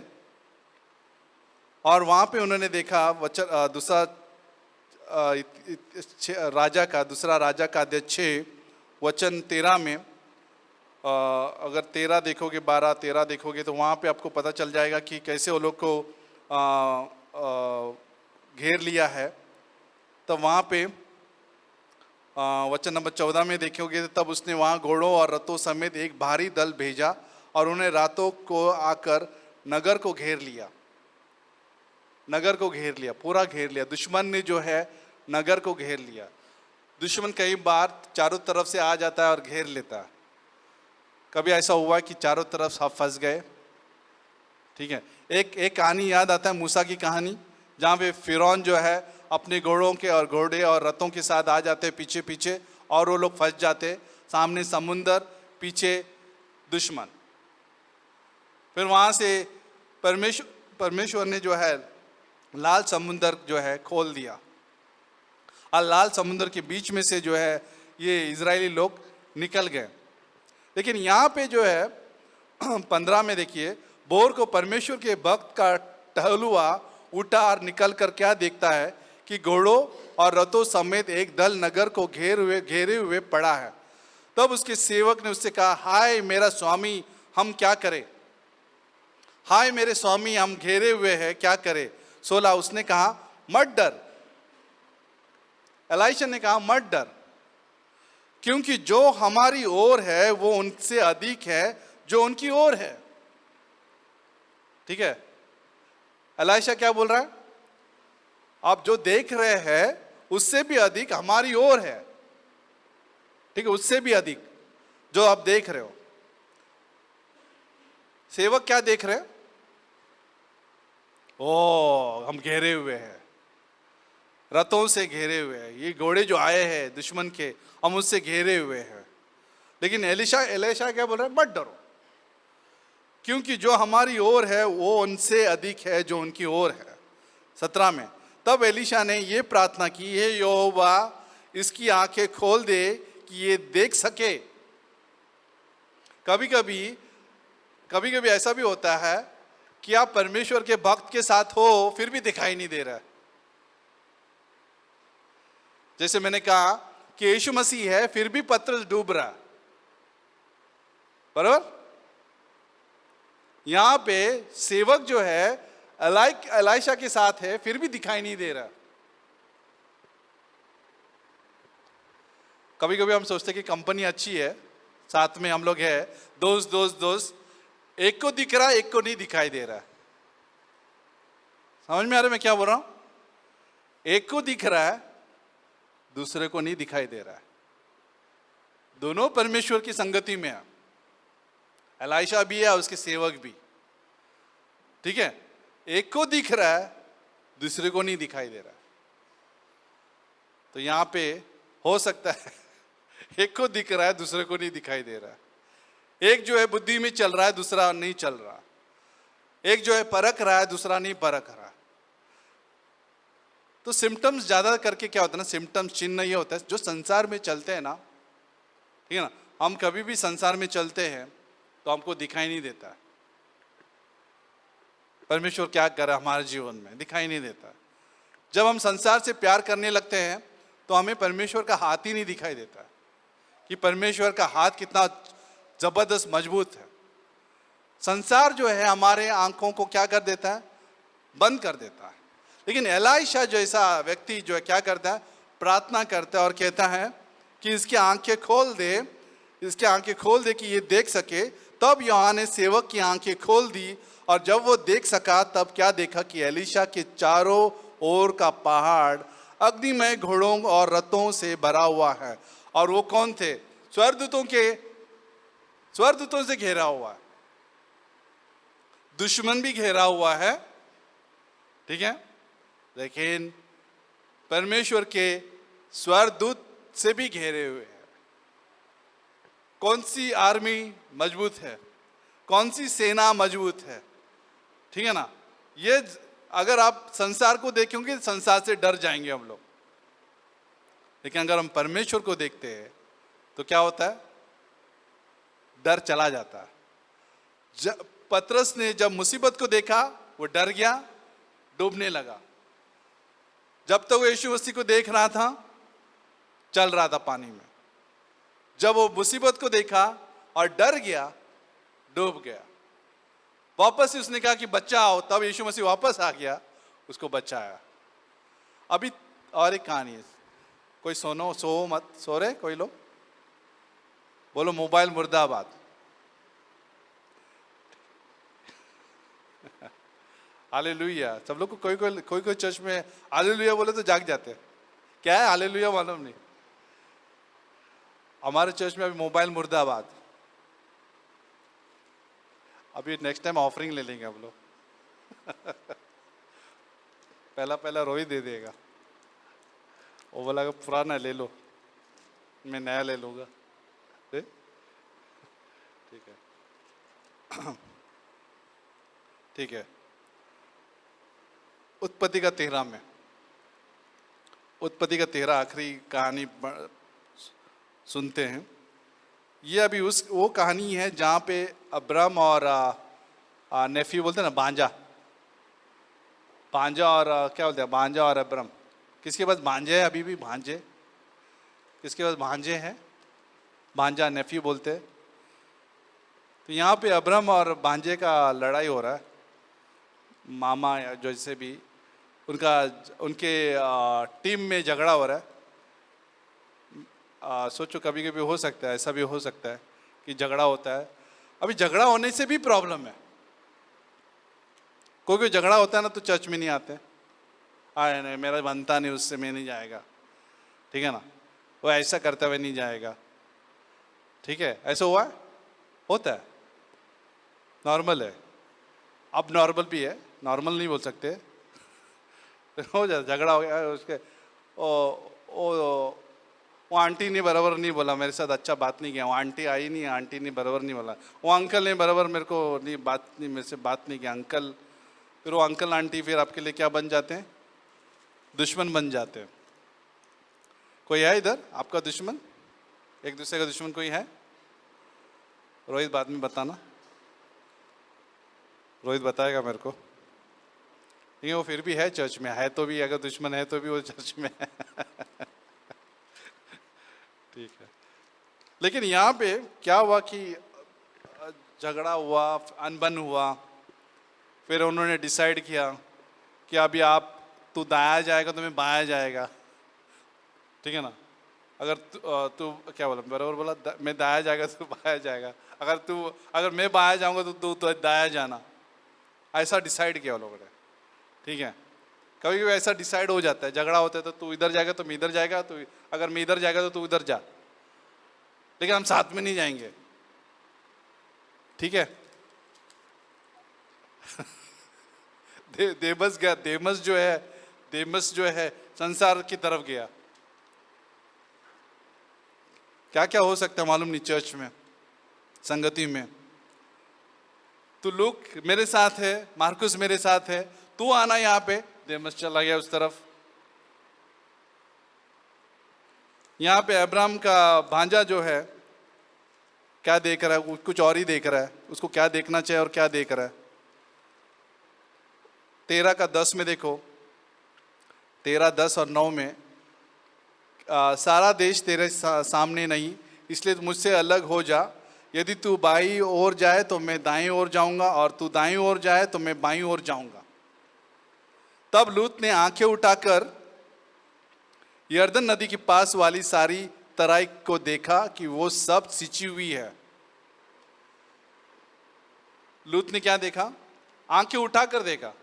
और वहाँ पे उन्होंने देखा दूसरा राजा का अध्याय 6 वचन 13 में, अगर 13 देखोगे, 12-13 देखोगे तो वहाँ पे आपको पता चल जाएगा कि कैसे वो लोग को घेर लिया है। तब वहाँ पे वचन नंबर 14 में देखोगे, तब उसने वहाँ घोड़ों और रथों समेत एक भारी दल भेजा और उन्हें रातों को आकर नगर को घेर लिया। नगर को घेर लिया, पूरा घेर लिया। दुश्मन ने जो है नगर को घेर लिया। दुश्मन कई बार चारों तरफ से आ जाता है और घेर लेता है। कभी ऐसा हुआ कि चारों तरफ सब फंस गए? ठीक है। एक कहानी याद आता है, मूसा की कहानी, जहाँ पे फिरौन जो है अपने घोड़े और रथों के साथ आ जाते पीछे पीछे, और वो लोग फंस जाते। सामने समुंदर, पीछे दुश्मन। फिर वहाँ से परमेश्वर ने जो है लाल समुंदर जो है खोल दिया, और लाल समुंदर के बीच में से जो है ये इजरायली लोग निकल गए। लेकिन यहाँ पे जो है 15 में देखिए, बोर को परमेश्वर के भक्त का टहलुआ उठा और निकल कर क्या देखता है कि घोड़ों और रथों समेत एक दल नगर को घेरे हुए पड़ा है। तब उसके सेवक ने उससे कहा, हाय मेरा स्वामी, हम क्या करें? हाय मेरे स्वामी, हम घेरे हुए हैं, क्या करें? 16 उसने कहा, मत डर। एलीशा ने कहा, मत डर, क्योंकि जो हमारी ओर है वो उनसे अधिक है जो उनकी ओर है। ठीक है। एलीशा क्या बोल रहा है? आप जो देख रहे हैं उससे भी अधिक हमारी ओर है। ठीक है, उससे भी अधिक जो आप देख रहे हो। सेवक क्या देख रहे हैं? ओ हम घेरे हुए हैं, रथों से घेरे हुए हैं, ये घोड़े जो आए हैं दुश्मन के, हम उससे घेरे हुए हैं। लेकिन एलीशा क्या बोल रहा है? मत डरो, क्योंकि जो हमारी ओर है वो उनसे अधिक है जो उनकी ओर है। 17 में तब एलीशा ने ये प्रार्थना की, हे यहोवा इसकी आंखें खोल दे कि ये देख सके। कभी कभी ऐसा भी होता है कि आप परमेश्वर के भक्त के साथ हो फिर भी दिखाई नहीं दे रहा है। जैसे मैंने कहा कि यीशु मसीह है फिर भी पतरस डूब रहा है, बराबर। यहां पे सेवक जो है एलीशा के साथ है फिर भी दिखाई नहीं दे रहा। कभी कभी हम सोचते कि कंपनी अच्छी है, साथ में हम लोग है, दोस्त, एक को दिख रहा है एक को नहीं दिखाई दे रहा। समझ में आ रहा है मैं क्या बोल रहा हूं? एक को दिख रहा है दूसरे को नहीं दिखाई दे रहा है। दोनों परमेश्वर की संगति में है, एलीशा भी है उसके सेवक भी, ठीक है। एक को दिख रहा है दूसरे को नहीं दिखाई दे रहा। तो यहां पे हो सकता है एक को दिख रहा है दूसरे को नहीं दिखाई दे रहा। एक जो है बुद्धि में चल रहा है दूसरा नहीं चल रहा। एक जो है परख रहा है दूसरा नहीं परख रहा। तो सिम्टम्स ज्यादा करके क्या होता है ना, सिम्टम्स चिन्ह ये होता है जो संसार में चलते हैं ना, ठीक है ना। हम कभी भी संसार में चलते हैं तो हमको दिखाई नहीं देता परमेश्वर क्या कर रहा है हमारे जीवन में, दिखाई नहीं देता। जब हम संसार से प्यार करने लगते हैं तो हमें परमेश्वर का हाथ ही नहीं दिखाई देता कि परमेश्वर का हाथ कितना जबरदस्त मजबूत है। संसार जो है हमारे आंखों को क्या कर देता है, बंद कर देता है। लेकिन एलीशा जैसा व्यक्ति जो है क्या करता है, प्रार्थना करता है और कहता है कि इसकी आंखें खोल दे, इसकी आंखें खोल दे कि ये देख सके। तब यूहन्ना ने सेवक की आंखें खोल दी और जब वो देख सका तब क्या देखा कि एलीशा के चारों ओर का पहाड़ अग्निमय घोड़ों और रथों से भरा हुआ है। और वो कौन थे? स्वर्गदूतों से घेरा हुआ है, दुश्मन भी घेरा हुआ है, ठीक है। लेकिन परमेश्वर के स्वर्गदूत से भी घेरे हुए हैं। कौन सी आर्मी मजबूत है, कौन सी सेना मजबूत है, ठीक है ना। ये अगर आप संसार को देखेंगे संसार से डर जाएंगे हम लोग। लेकिन अगर हम परमेश्वर को देखते हैं तो क्या होता है, डर चला जाता है। पतरस ने जब मुसीबत को देखा वो डर गया, डूबने लगा। जब तक वो यीशु मसीह को देख रहा था चल रहा था पानी में। जब वो मुसीबत को देखा और डर गया, डूब गया। वापस से उसने कहा कि बचाओ, तब यीशु मसीह वापस आ गया, उसको बचाया। अभी और एक कहानी है, कोई सो मत, सो रहे कोई लोग, बोलो मोबाइल मुर्दाबाद। हालेलुया। सब लोग को कोई चर्च में हालेलुया बोले तो जाग जाते हैं। क्या है हालेलुया मालूम नहीं। हमारे चर्च में अभी मोबाइल मुर्दाबाद। अभी नेक्स्ट टाइम ऑफरिंग ले लेंगे हम लोग। पहला रोहित दे देगा, वो बोला पुराना ले लो, मैं नया ले लूँगा। ठीक है, ठीक है। उत्पत्ति का 13 में, उत्पत्ति का 13 आखिरी कहानी सुनते हैं। ये अभी वो कहानी है जहाँ पे अब्राम और नेफ्यू बोलते हैं ना, भांजा और क्या बोलते हैं, भांजा और अब्राम। किसके पास भांजे है? अभी भी भांजे, किसके पास भांजे हैं? भांजा, नेफ्यू बोलते हैं। तो यहाँ पे अब्राम और भांजे का लड़ाई हो रहा है। मामा या जैसे भी उनके टीम में झगड़ा हो रहा है। सोचो कभी कभी हो सकता है, ऐसा भी हो सकता है कि झगड़ा होता है। अभी झगड़ा होने से भी प्रॉब्लम है। कोई झगड़ा होता है ना तो चर्च में नहीं आते, आए नहीं मेरा बनता नहीं उससे, मैं नहीं जाएगा, ठीक है ना। वो ऐसा करते हुए नहीं जाएगा, ठीक है। ऐसा हुआ है, होता है, नॉर्मल है। अब नॉर्मल भी है, नॉर्मल नहीं बोल सकते, हो जाता, झगड़ा हो गया उसके, वो आंटी ने बराबर नहीं बोला मेरे साथ, अच्छा बात नहीं किया, वो आंटी आई नहीं, आंटी ने बराबर नहीं बोला, वो अंकल ने बराबर मेरे को नहीं मेरे से बात नहीं किया अंकल, फिर वो अंकल आंटी फिर आपके लिए क्या बन जाते हैं, दुश्मन बन जाते हैं। कोई है इधर आपका दुश्मन, एक दूसरे का दुश्मन कोई है? रोहित बाद में बताना, रोहित बताएगा मेरे को, नहीं वो फिर भी है चर्च में, है तो भी, अगर दुश्मन है तो भी वो चर्च में है। ठीक है, लेकिन यहाँ पे क्या हुआ कि झगड़ा हुआ, अनबन हुआ, फिर उन्होंने डिसाइड किया कि अभी तू दाया जाएगा तो मैं बाया जाएगा, ठीक है ना, अगर तू क्या बोला, बराबर बोला, मैं दाया जाएगा तो बाया जाएगा, अगर मैं बाया जाऊंगा तो तू दाया जाना, ऐसा डिसाइड किया लोगों ने, ठीक है। कभी कभी ऐसा डिसाइड हो जाता है, झगड़ा होता है तो तू इधर जाएगा तो मैं इधर जाएगा, तो अगर मैं इधर जाएगा तो तू उधर जा, लेकिन हम साथ में नहीं जाएंगे, ठीक है। देमस गया, देमस जो है संसार की तरफ गया। क्या क्या हो सकता है मालूम नहीं चर्च में, संगति में। तू लूक मेरे साथ है, मार्कुस मेरे साथ है, तू आना यहाँ पे, देमस चला गया उस तरफ। यहाँ पे अब्राहम का भांजा जो है क्या देख रहा है, कुछ और ही देख रहा है, उसको क्या देखना चाहिए और क्या देख रहा है। 13:10 में देखो, 13:10 और 9 में, सारा देश तेरे सामने नहीं, इसलिए मुझसे अलग हो जा, यदि तू बाईं ओर जाए तो मैं दाईं ओर जाऊंगा, और तू दाईं ओर जाए तो मैं बाईं ओर जाऊंगा। तब लूत ने आंखें उठाकर यर्दन नदी के पास वाली सारी तराई को देखा कि वो सब सिंची हुई है। लूत ने क्या देखा? आंखें उठाकर देखा,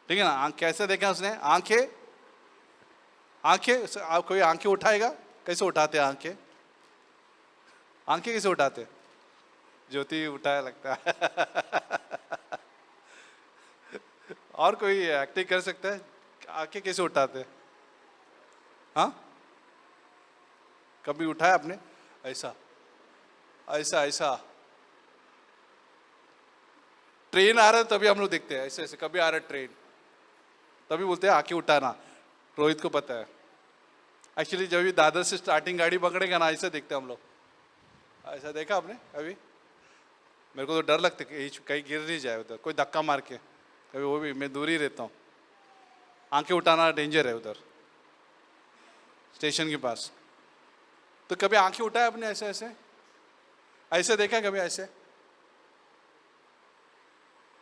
ठीक है ना। कैसे देखा उसने? आंखें कोई आंखें उठाएगा? कैसे उठाते हैं आंखें? आंखें कैसे उठाते? ज्योति उठाया लगता है। और कोई एक्टिंग कर सकता है? आंखें कैसे उठाते? हाँ, कभी उठाया आपने? ऐसा ऐसा ऐसा। ट्रेन आ रहा है तभी हम लोग देखते हैं ऐसे ऐसे, कभी आ रहा है ट्रेन तभी बोलते हैं आंखें उठाना। रोहित को पता है एक्चुअली, जब भी दादर से स्टार्टिंग गाड़ी पकड़ेगा ना, ऐसे देखते हैं हम लोग। ऐसा देखा आपने अभी? मेरे को तो डर लगता है कि कहीं गिर नहीं जाए उधर, कोई धक्का मार के, कभी वो भी मैं दूर ही रहता हूँ। आंखें उठाना डेंजर है उधर स्टेशन के पास। तो कभी आंखें उठाए आपने ऐसे ऐसे? ऐसे देखा है कभी? ऐसे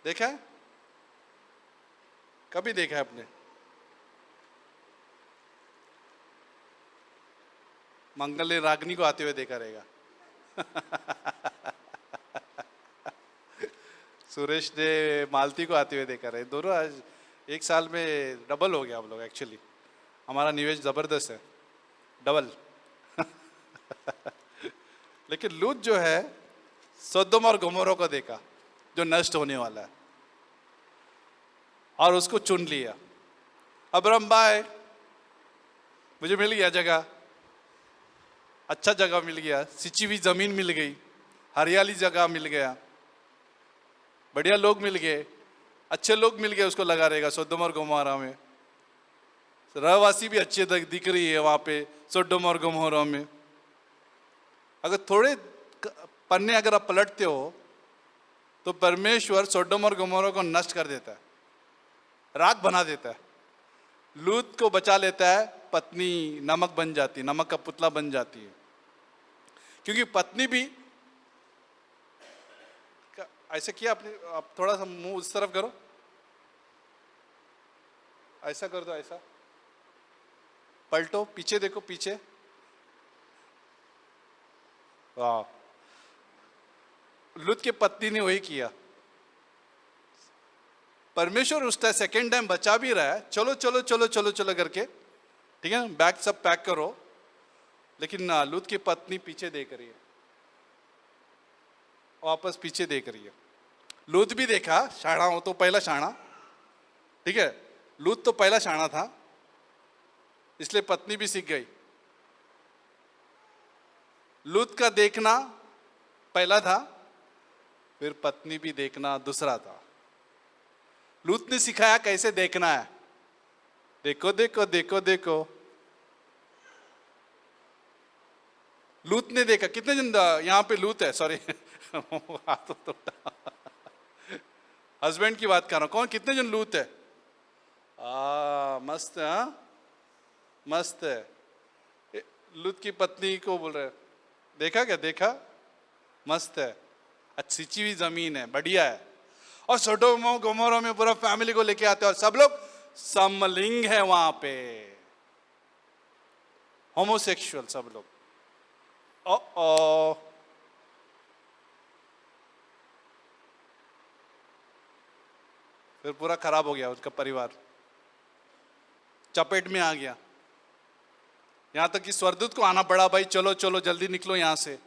देखा है? कभी देखा है आपने? मंगल ने रागनी को आते हुए देखा रहेगा। सुरेश ने मालती को आते हुए देखा रहे। दोनों आज एक साल में डबल हो गया हम लोग। एक्चुअली हमारा निवेश जबरदस्त है, डबल। लेकिन लूत जो है सदोम और गोमोरा को देखा जो नष्ट होने वाला है, और उसको चुन लिया। अब्राहम बाय, मुझे मिल गया जगह, अच्छा जगह मिल गया, सिंची हुई जमीन मिल गई, हरियाली जगह मिल गया, बढ़िया लोग मिल गए, अच्छे लोग मिल गए, उसको लगा रहेगा सदोम और गोमोरा में। रहवासी भी अच्छे दिख रही है वहां पे सदोम और गोमोरा में। अगर थोड़े पन्ने अगर आप पलटते हो तो परमेश्वर सदोम और गोमोरा को नष्ट कर देता है, राख बना देता है। लूत को बचा लेता है, पत्नी नमक बन जाती है, नमक का पुतला बन जाती है। क्योंकि पत्नी भी ऐसे किया आपने, आप थोड़ा सा मुंह उस तरफ करो, ऐसा कर दो, ऐसा पलटो, पीछे देखो, पीछे। वाह, लूत की पत्नी ने वही किया। परमेश्वर उस टाइम सेकेंड टाइम बचा भी रहा है, चलो चलो चलो चलो चलो करके, ठीक है, बैग सब पैक करो, लेकिन लूत की पत्नी पीछे देख रही है, वापस पीछे देख रही है। लूत भी देखा, शाणा हो तो पहला शाणा, ठीक है, लूत तो पहला शाणा था, इसलिए पत्नी भी सीख गई। लूत का देखना पहला था, फिर पत्नी भी देखना दूसरा था। लूत ने सिखाया कैसे देखना है, देखो देखो देखो देखो। लूत ने देखा, कितने जन यहां पे लूत है, सॉरी हाथ तो हस्बैंड की बात कर रहा हूं, कौन कितने जन लूत है? मस्त है, हाँ मस्त है। लूत की पत्नी को बोल रहे, देखा क्या, देखा, मस्त है, अच्छी हुई जमीन है, बढ़िया है। और सोडोम गोमोरा में पूरा फैमिली को लेके आते हैं और सब लोग समलिंग है वहां पे, होमोसेक्सुअल सब लोग। ओ फिर पूरा खराब हो गया, उसका परिवार चपेट में आ गया। यहां तक कि स्वर्गदूत को आना पड़ा, भाई चलो चलो जल्दी निकलो यहां से,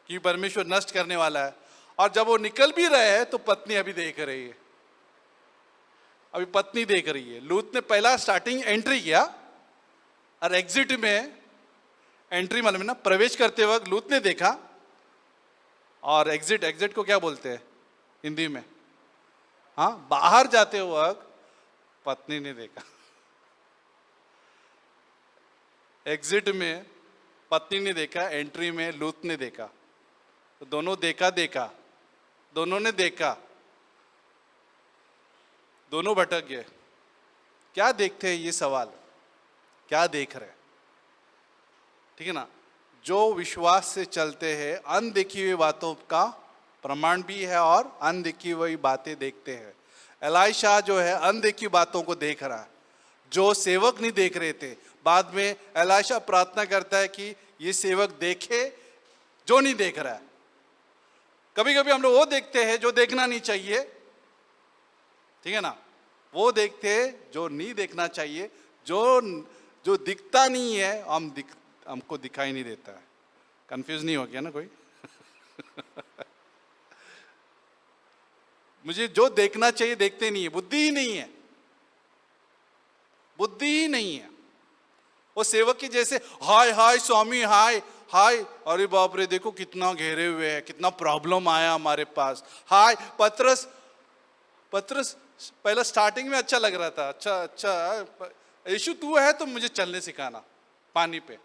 कि परमेश्वर नष्ट करने वाला है। और जब वो निकल भी रहे हैं तो पत्नी अभी देख रही है, अभी पत्नी देख रही है। लूत ने पहला स्टार्टिंग एंट्री किया और एग्जिट में, एंट्री मतलब ना प्रवेश करते वक्त लूत ने देखा, और एग्जिट, एग्जिट को क्या बोलते हैं हिंदी में, हाँ बाहर जाते वक्त पत्नी ने देखा। एग्जिट में पत्नी ने देखा, एंट्री में लूत ने देखा, तो दोनों देखा देखा, दोनों ने देखा, दोनों भटक गए। क्या देखते हैं, ये सवाल, क्या देख रहे हैं, ठीक है ना। जो विश्वास से चलते हैं, अनदेखी हुई बातों का प्रमाण भी है और अनदेखी हुई बातें देखते हैं। एलाइशा जो है अनदेखी बातों को देख रहा है, जो सेवक नहीं देख रहे थे। बाद में एलाइशा प्रार्थना करता है कि ये सेवक देखे जो नहीं देख रहा है। कभी कभी हम लोग वो देखते हैं जो देखना नहीं चाहिए, ठीक है ना, वो देखते हैं जो नहीं देखना चाहिए, जो दिखता नहीं है हमको दिखाई नहीं देता है। कंफ्यूज नहीं हो गया ना कोई मुझे जो देखना चाहिए देखते नहीं है, बुद्धि ही नहीं है, बुद्धि ही नहीं है। वो सेवक की जैसे हाय हाय स्वामी हाय हाय, अरे बाप रे देखो कितना घेरे हुए हैं, कितना प्रॉब्लम आया हमारे पास, हाय पतरस पहले स्टार्टिंग में अच्छा लग रहा था, अच्छा यीशु तू है तो मुझे चलने सिखाना पानी पे।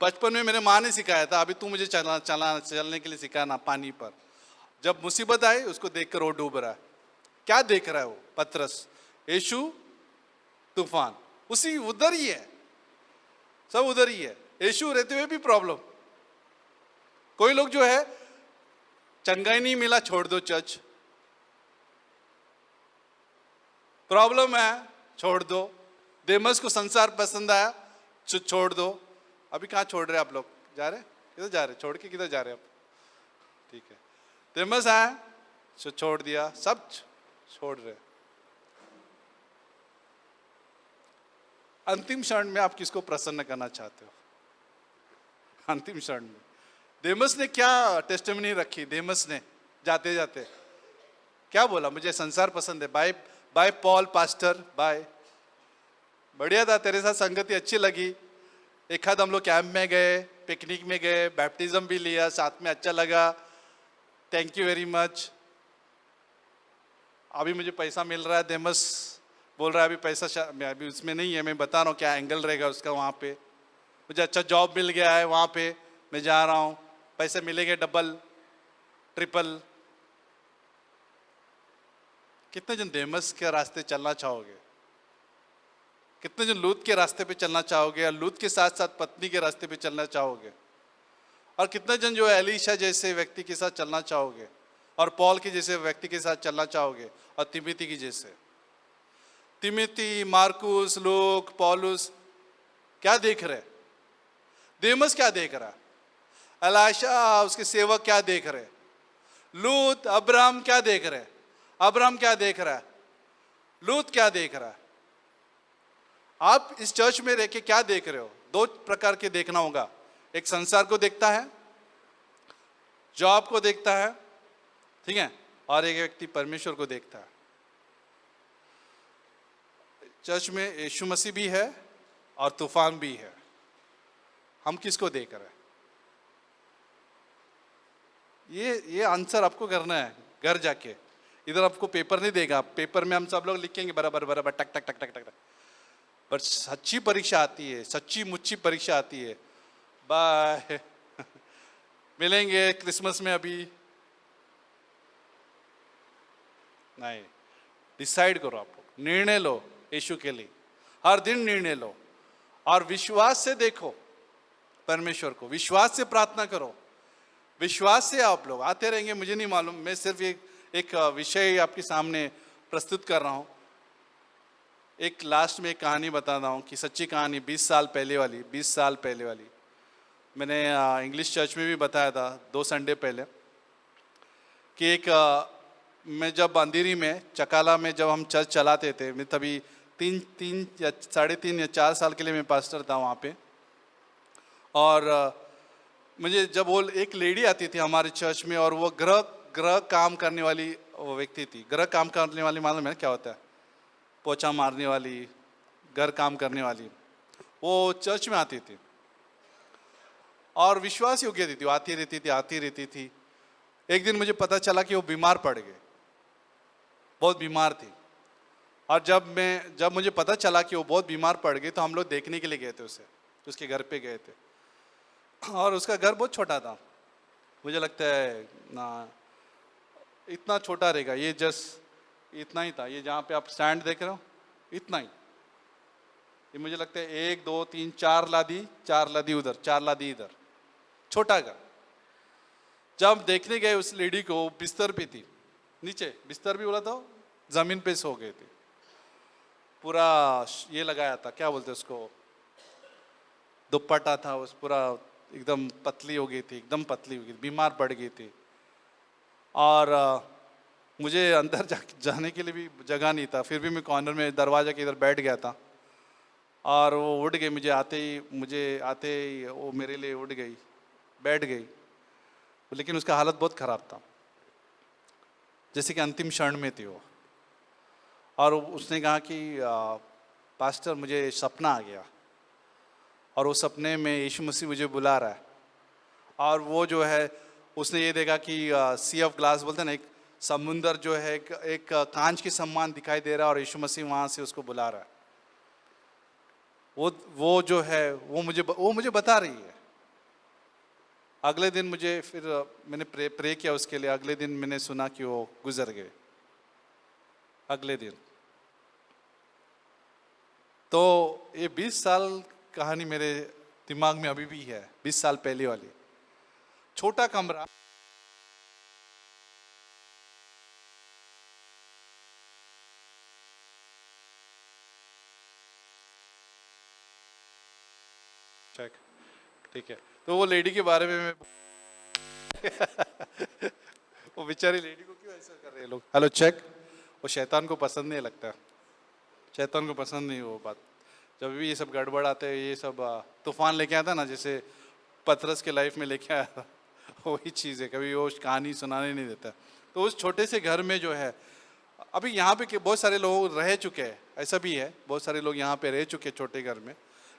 बचपन में मेरे माँ ने सिखाया था, अभी तू मुझे चलने के लिए सिखाना पानी पर। जब मुसीबत आई उसको देखकर वो डूब रहा है। क्या देख रहा है वो पतरस? यीशु, तूफान, उसी उधर ही है, सब उधर ही है। यीशु रहते हुए भी प्रॉब्लम। कोई लोग जो है चंगाई नहीं मिला छोड़ दो चर्च, प्रॉब्लम है छोड़ दो, देमस को संसार पसंद आया छोड़ दो। अभी कहाँ छोड़ रहे आप लोग, जा रहे किधर जा रहे, छोड़ के किधर जा रहे आप? ठीक है, देमस आया छोड़ दिया, सब छोड़ रहे। अंतिम क्षण में आप किसको प्रसन्न करना चाहते हो? अंतिम क्षण में देमस ने क्या टेस्टिमनी रखी? देमस ने जाते जाते क्या बोला? मुझे संसार पसंद है, bye bye Paul pastor bye, बढ़िया था, तेरे साथ संगति अच्छी लगी। एक आध हम लोग कैंप में गए, पिकनिक में गए, बैप्टिज्म भी लिया साथ में, अच्छा लगा, थैंक यू वेरी मच। अभी मुझे पैसा मिल रहा है, देमस बोल रहा है अभी पैसा अभी उसमें नहीं है, मैं बता रहा हूँ क्या एंगल रहेगा उसका। वहाँ पे मुझे अच्छा जॉब मिल गया है, वहाँ पे मैं जा रहा हूँ, पैसे मिलेंगे डबल ट्रिपल। कितने जन देमस के रास्ते चलना चाहोगे? कितने जन लूत के रास्ते पे चलना चाहोगे, या लूत के साथ साथ पत्नी के रास्ते पे चलना चाहोगे? और कितने जन जो एलीशा जैसे व्यक्ति के साथ चलना चाहोगे, और पॉल के जैसे व्यक्ति के साथ चलना चाहोगे, और तिमोथी की जैसे? तिमोथी, मार्कुस, लूक, पौलुस क्या देख रहे? देमस क्या देख रहा? एलीशा उसके सेवक क्या देख रहे? लूत, अब्राहम क्या देख रहे? अब्राहम क्या देख रहा है? लूत क्या देख रहा है? आप इस चर्च में रह के क्या देख रहे हो? दो प्रकार के देखना होगा। एक संसार को देखता है, जॉब को देखता है, ठीक है, और एक व्यक्ति परमेश्वर को देखता है। चर्च में यीशु मसीह भी है और तूफान भी है। हम किसको देख रहे हैं? ये आंसर आपको करना है घर जाके। इधर आपको पेपर नहीं देगा, पेपर में हम सब लोग लिखेंगे बराबर बराबर टक टक टक टक टक टक। पर सच्ची परीक्षा आती है, सच्ची मुच्ची परीक्षा आती है। बाय मिलेंगे क्रिसमस में। अभी नहीं, डिसाइड करो, आप लोग निर्णय लो यीशु के लिए। हर दिन निर्णय लो और विश्वास से देखो परमेश्वर को, विश्वास से प्रार्थना करो, विश्वास से आप लोग आते रहेंगे। मुझे नहीं मालूम, मैं सिर्फ एक विषय आपके सामने प्रस्तुत कर रहा हूँ। एक लास्ट में एक कहानी बता रहा हूँ कि सच्ची कहानी 20 साल पहले वाली मैंने इंग्लिश चर्च में भी बताया था 2 संडे पहले कि मैं जब अंधेरी में चकाला में जब हम चर्च चलाते थे, मैं तभी 3 या 3.5 या 4 साल के लिए मैं पास्टर था वहाँ पे। और मुझे जब वो एक लेडी आती थी हमारे चर्च में, और वो ग्रह काम करने वाली वो व्यक्ति थी। ग्रह काम करने वाली मालूम है क्या होता है? पोछा मारने वाली, घर काम करने वाली। वो चर्च में आती थी और विश्वास योग्य थी, आती रहती थी। एक दिन मुझे पता चला कि वो बीमार पड़ गए, बहुत बीमार थी। और जब मुझे पता चला कि वो बहुत बीमार पड़ गई तो हम लोग देखने के लिए गए थे उसके घर पे गए थे। और उसका घर बहुत छोटा था, मुझे लगता है ना इतना छोटा रहेगा, ये जस्ट इतना ही था। ये जहाँ पे आप स्टैंड देख रहे हो इतना ही। ये मुझे लगता है 1 2 3 4 लादी उधर, 4 लादी इधर, छोटा घर। जब देखने गए उस लेडी को, बिस्तर पे थी, नीचे बिस्तर भी बोला था, जमीन पे सो गए थे। पूरा ये लगाया था, क्या बोलते उसको, दुपट्टा था उस, पूरा एकदम पतली हो गई थी, बीमार पड़ गई थी। और मुझे अंदर जाने के लिए भी जगह नहीं था, फिर भी मैं कॉर्नर में दरवाजा के इधर बैठ गया था। और वो उठ गई, मुझे आते ही वो मेरे लिए उठ गई, बैठ गई। लेकिन उसका हालत बहुत ख़राब था, जैसे कि अंतिम क्षण में थी वो। और उसने कहा कि पास्टर मुझे सपना आ गया, और वो सपने में यीशु मसीह मुझे बुला रहा है। और वो जो है उसने ये देखा कि सी ऑफ ग्लास बोलते हैं ना, एक समुंदर जो है एक कांच के समान दिखाई दे रहा है, और यीशु मसीह वहाँ से उसको बुला रहा है। वो जो है वो मुझे बता रही है। अगले दिन मैंने प्रे किया उसके लिए। अगले दिन मैंने सुना कि वो गुजर गए, अगले दिन। तो ये 20 साल कहानी मेरे दिमाग में अभी भी है, 20 साल पहले वाली। छोटा कमरा, चेक, ठीक है। तो वो लेडी के बारे में वो बेचारी लेडी को क्यों ऐसा कर रहे हैं लोग? Hello check. वो शैतान को पसंद नहीं लगता, शैतान को पसंद नहीं वो बात। जब भी ये सब गड़बड़ आते हैं, ये सब तूफान लेके आता ना, जैसे पतरस के लाइफ में लेके आया था, वही चीज़ है। कभी वो कहानी सुनाने नहीं देता। तो उस छोटे से घर में जो है, अभी यहाँ पे बहुत सारे लोग रह चुके हैं, ऐसा भी है, बहुत सारे लोग यहाँ पे रह चुके हैं छोटे घर में।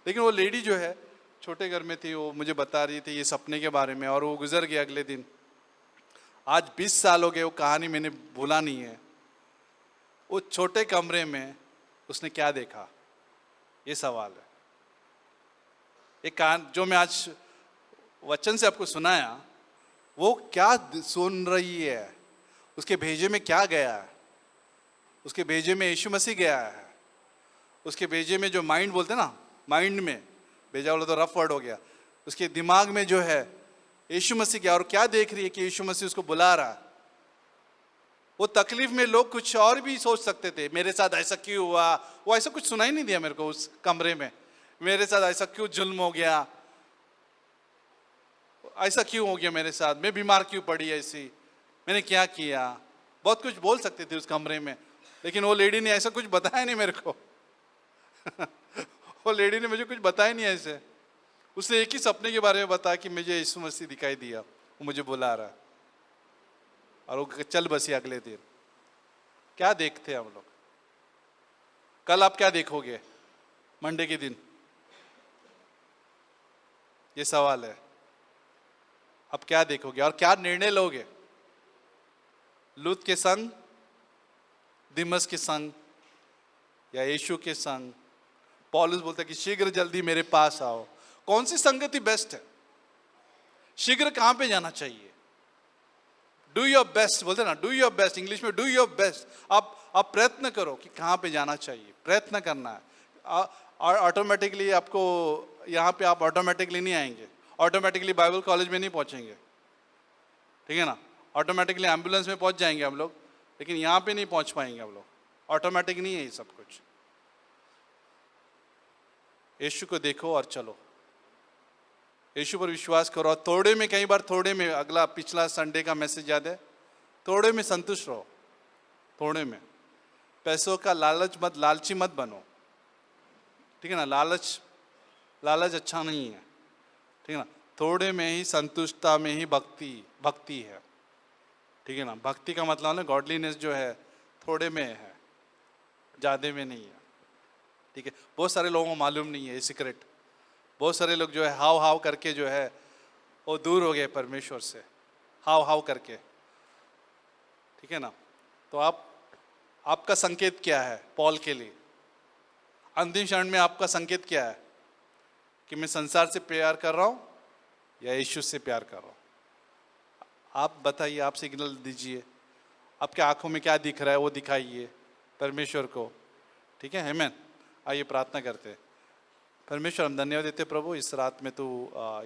लेकिन वो लेडी जो है छोटे घर में थी, वो मुझे बता रही थी ये सपने के बारे में, और वो गुजर गया अगले दिन। आज 20 साल हो गए, वो कहानी मैंने भूला नहीं है। वो छोटे कमरे में उसने क्या देखा, ये सवाल है। एक कहानी जो मैं आज वचन से आपको सुनाया, वो क्या सुन रही है, उसके भेजे में क्या गया है। उसके भेजे में यीशु मसीह गया है। उसके भेजे में जो माइंड बोलते ना, माइंड में भेजा बोला तो रफ वर्ड हो गया, उसके दिमाग में जो है यीशु मसीह गया। और क्या देख रही है कि यीशु मसीह उसको बुला रहा है। वो तकलीफ में लोग कुछ और भी सोच सकते थे, मेरे साथ ऐसा क्यों हुआ। वो ऐसा कुछ सुनाई नहीं दिया मेरे को उस कमरे में, मेरे साथ ऐसा क्यों जुल्म हो गया, ऐसा क्यों हो गया मेरे साथ, मैं बीमार क्यों पड़ी ऐसी, मैंने क्या किया। बहुत कुछ बोल सकते थे उस कमरे में, लेकिन वो लेडी ने ऐसा कुछ बताया नहीं मेरे को। वो लेडी ने मुझे कुछ बताया नहीं ऐसे। उसने एक ही सपने के बारे में बताया कि मुझे यीशु मसीह दिखाई दिया, वो मुझे बुला रहा है। और वो चल बसी अगले दिन। क्या देखते हैं हम लोग? कल आप क्या देखोगे मंडे के दिन? ये सवाल है। अब क्या देखोगे और क्या निर्णय लोगे? लूत के संग, दिमस के संग, या यीशु के संग? पौलुस बोलता है कि शीघ्र जल्दी मेरे पास आओ। कौन सी संगति बेस्ट है? शीघ्र कहां पे जाना चाहिए? डू योर बेस्ट बोलते ना, डू योर बेस्ट, इंग्लिश में डू योर बेस्ट। आप प्रयत्न करो कि कहां पे जाना चाहिए, प्रयत्न करना है। और ऑटोमेटिकली आपको यहाँ पे आप ऑटोमेटिकली नहीं आएंगे, ऑटोमेटिकली बाइबल कॉलेज में नहीं पहुंचेंगे, ठीक है ना? ऑटोमेटिकली एम्बुलेंस में पहुंच जाएंगे हम लोग, लेकिन यहाँ पे नहीं पहुंच पाएंगे हम लोग। ऑटोमेटिक नहीं है ये सब कुछ। यीशु को देखो और चलो, यीशु पर विश्वास करो। और थोड़े में, कई बार थोड़े में, अगला पिछला संडे का मैसेज याद है? थोड़े में संतुष्ट रहो, थोड़े में। पैसों का लालची मत बनो, ठीक है ना? लालच अच्छा नहीं है, ठीक है ना? थोड़े में ही संतुष्टता में ही भक्ति है, ठीक है ना? भक्ति का मतलब ना गॉडलीनेस जो है थोड़े में है, ज़्यादा में नहीं है, ठीक है? बहुत सारे लोगों को मालूम नहीं है ये सीक्रेट। बहुत सारे लोग जो है हाव हाव करके जो है वो दूर हो गए परमेश्वर से, हाव हाव करके, ठीक है ना? तो आपका संकेत क्या है पॉल के लिए? अंतिम क्षण में आपका संकेत क्या है कि मैं संसार से प्यार कर रहा हूँ या यीशु से प्यार कर रहा हूँ? आप बताइए, आप सिग्नल दीजिए। आपके आंखों में क्या दिख रहा है वो दिखाइए परमेश्वर को, ठीक है? आमीन। आइए प्रार्थना करते हैं। परमेश्वर, हम धन्यवाद देते प्रभु इस रात में तू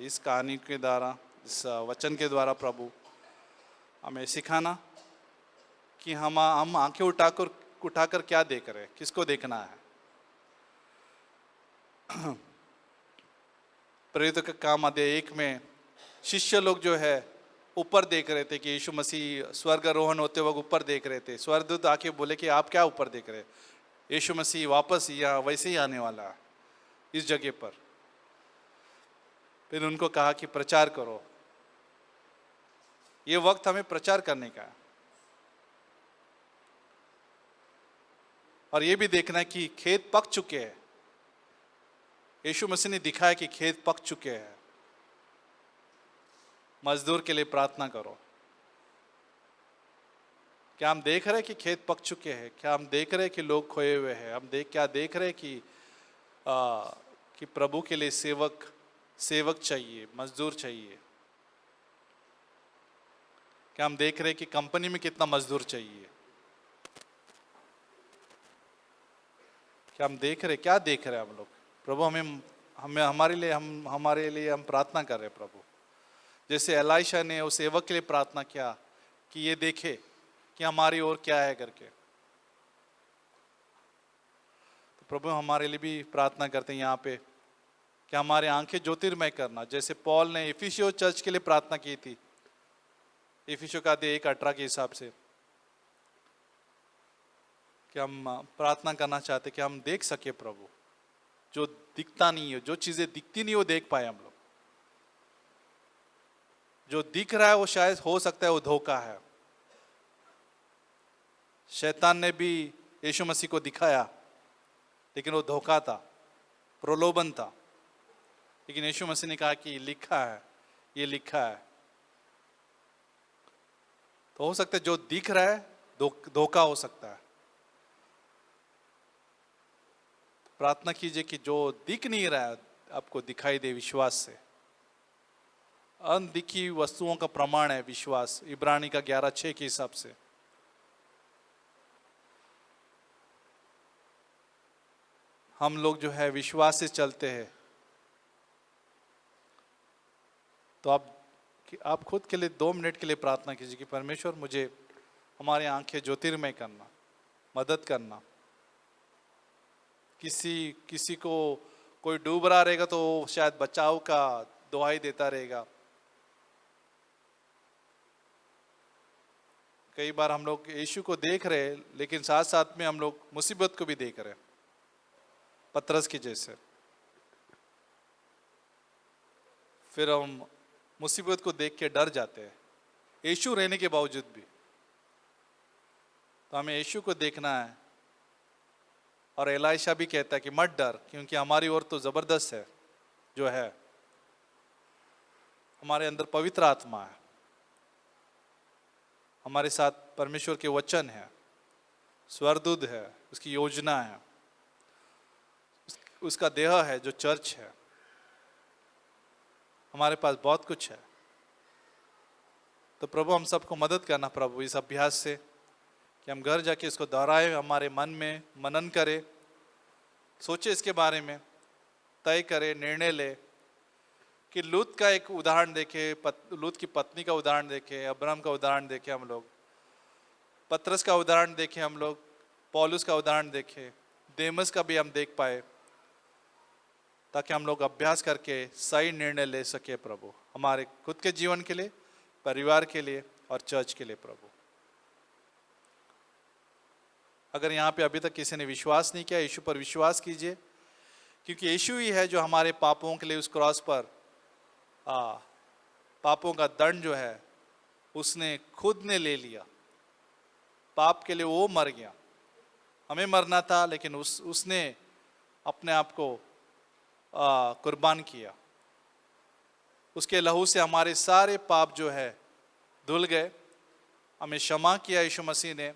इस कहानी के द्वारा, इस वचन के द्वारा प्रभु हमें सिखाना कि हम आंखें उठाकर क्या देख रहे हैं, किसको देखना है। प्रेरितों का काम अध्याय 1 में शिष्य लोग जो है ऊपर देख रहे थे कि यीशु मसीह स्वर्ग आरोहण होते वक्त ऊपर देख रहे थे। स्वर्गदूत आके बोले कि आप क्या ऊपर देख रहे हैं? यीशु मसीह वापस यहाँ वैसे ही आने वाला है इस जगह पर। फिर उनको कहा कि प्रचार करो, ये वक्त हमें प्रचार करने का है। और ये भी देखना है कि खेत पक चुके हैं। यीशु मसीह ने दिखाया कि खेत पक चुके हैं। मजदूर के लिए प्रार्थना करो। क्या हम देख रहे हैं कि खेत पक चुके हैं? क्या हम देख रहे हैं कि लोग खोए हुए हैं? हम क्या देख रहे हैं कि प्रभु के लिए सेवक चाहिए, मजदूर चाहिए? क्या हम देख रहे हैं कि कंपनी में कितना मजदूर चाहिए? क्या हम देख रहे, क्या देख रहे हैं हम लोग? प्रभु हमें हमारे लिए हम प्रार्थना कर रहे हैं प्रभु। जैसे एलाइशा ने उस सेवक के लिए प्रार्थना किया कि ये देखे कि हमारी ओर क्या है करके, तो प्रभु हमारे लिए भी प्रार्थना करते हैं यहाँ पे कि हमारे आंखें ज्योतिर्मय करना। जैसे पॉल ने इफिसियो चर्च के लिए प्रार्थना की थी, इफिसियो का अध्याय 1:18 के हिसाब से, कि हम प्रार्थना करना चाहते कि हम देख सके प्रभु, जो दिखता नहीं है, जो चीजें दिखती नहीं वो देख पाए हम लोग। जो दिख रहा है वो शायद हो सकता है वो धोखा है। शैतान ने भी यीशु मसीह को दिखाया, लेकिन वो धोखा था, प्रलोभन था। लेकिन यीशु मसीह ने कहा कि लिखा है, ये लिखा है। तो हो सकता है जो दिख रहा है धोखा हो सकता है। प्रार्थना कीजिए कि जो दिख नहीं रहा है आपको दिखाई दे विश्वास से। अनदिखी वस्तुओं का प्रमाण है विश्वास, इब्रानी का 11:6 के हिसाब से। हम लोग जो है विश्वास से चलते हैं। तो आप खुद के लिए 2 मिनट के लिए प्रार्थना कीजिए कि परमेश्वर मुझे हमारी आंखें ज्योतिर्मय करना, मदद करना। किसी को कोई डूब रहा रहेगा तो शायद बचाव का दुआई देता रहेगा। कई बार हम लोग यीशु को देख रहे हैं, लेकिन साथ साथ में हम लोग मुसीबत को भी देख रहे हैं, पतरस के जैसे। फिर हम मुसीबत को देख के डर जाते हैं, यीशु रहने के बावजूद भी। तो हमें यीशु को देखना है। और एलाइशा भी कहता है कि मत डर, क्योंकि हमारी ओर तो जबरदस्त है जो है, हमारे अंदर पवित्र आत्मा है, हमारे साथ परमेश्वर के वचन है, स्वर्गदूत है, उसकी योजना है, उसका देह है जो चर्च है। हमारे पास बहुत कुछ है। तो प्रभु हम सबको मदद करना प्रभु इस अभ्यास से, कि हम घर जाके इसको दोहराए, हमारे मन में मनन करें, सोचे इसके बारे में, तय करें, निर्णय ले कि लूत का एक उदाहरण देखे, लूत की पत्नी का उदाहरण देखे, अब्राहम का उदाहरण देखे हम लोग, पतरस का उदाहरण देखे हम लोग, पौलुस का उदाहरण देखे, देमस का भी हम देख पाए, ताकि हम लोग अभ्यास करके सही निर्णय ले सके प्रभु, हमारे खुद के जीवन के लिए, परिवार के लिए और चर्च के लिए प्रभु। अगर यहाँ पे अभी तक किसी ने विश्वास नहीं किया, यीशु पर विश्वास कीजिए, क्योंकि यीशु ही है जो हमारे पापों के लिए उस क्रॉस पर पापों का दंड जो है उसने खुद ने ले लिया। पाप के लिए वो मर गया, हमें मरना था, लेकिन उसने अपने आप को कुर्बान किया। उसके लहू से हमारे सारे पाप जो है धुल गए, हमें क्षमा किया यीशु मसीह ने,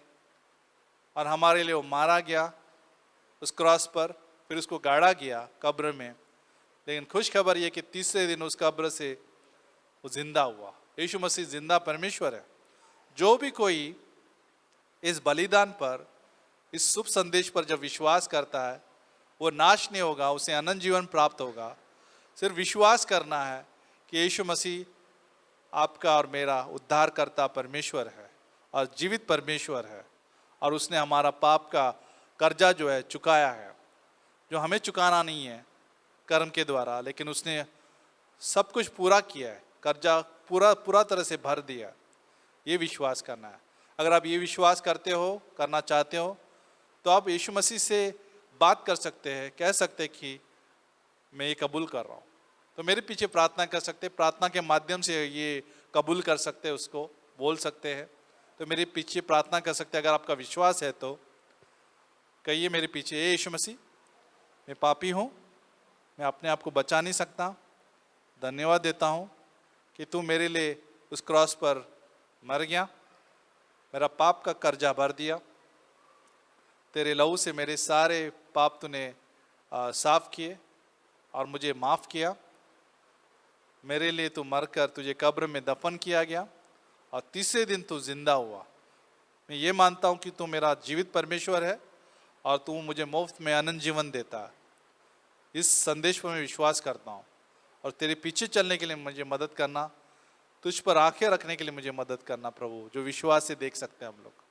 और हमारे लिए वो मारा गया उस क्रॉस पर, फिर उसको गाड़ा गया कब्र में। लेकिन खुश खबर ये कि तीसरे दिन उस कब्र से वो जिंदा हुआ। यीशु मसीह जिंदा परमेश्वर है। जो भी कोई इस बलिदान पर, इस शुभ संदेश पर जब विश्वास करता है, वो नाश नहीं होगा, उसे अनंत जीवन प्राप्त होगा। सिर्फ विश्वास करना है कि यीशु मसीह आपका और मेरा उद्धारकर्ता परमेश्वर है और जीवित परमेश्वर है, और उसने हमारा पाप का कर्जा जो है चुकाया है, जो हमें चुकाना नहीं है कर्म के द्वारा, लेकिन उसने सब कुछ पूरा किया है, कर्जा पूरा तरह से भर दिया। ये विश्वास करना है। अगर आप ये विश्वास करते हो, करना चाहते हो, तो आप यीशु मसीह से बात कर सकते हैं, कह सकते हैं कि मैं ये कबूल कर रहा हूँ। तो मेरे पीछे प्रार्थना कर सकते हैं, प्रार्थना के माध्यम से ये कबूल कर सकते हैं, उसको बोल सकते हैं। तो मेरे पीछे प्रार्थना कर सकते हैं। अगर आपका विश्वास है तो कहिए मेरे पीछे, हे यीशु मसीह, मैं पापी हूँ, मैं अपने आप को बचा नहीं सकता, धन्यवाद देता हूँ कि तू मेरे लिए उस क्रॉस पर मर गया, मेरा पाप का कर्जा भर दिया, तेरे लहू से मेरे सारे पाप तूने साफ किए और मुझे माफ़ किया। मेरे लिए तू मरकर तुझे कब्र में दफन किया गया और तीसरे दिन तू जिंदा हुआ। मैं ये मानता हूँ कि तू मेरा जीवित परमेश्वर है और तू मुझे मुफ्त में अनंत जीवन देता है। इस संदेश पर मैं विश्वास करता हूँ और तेरे पीछे चलने के लिए मुझे मदद करना, तुझ पर आंखें रखने के लिए मुझे मदद करना प्रभु, जो विश्वास से देख सकते हैं हम लोग।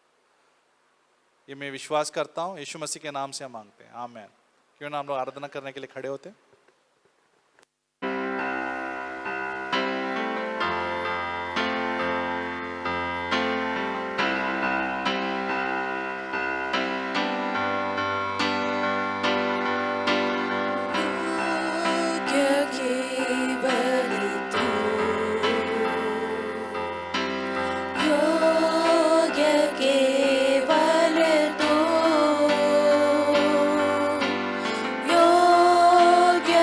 ये मैं विश्वास करता हूँ, यीशु मसीह के नाम से हम मांगते हैं, आमीन। क्यों ना हम लोग आराधना करने के लिए खड़े होते हैं। योग्य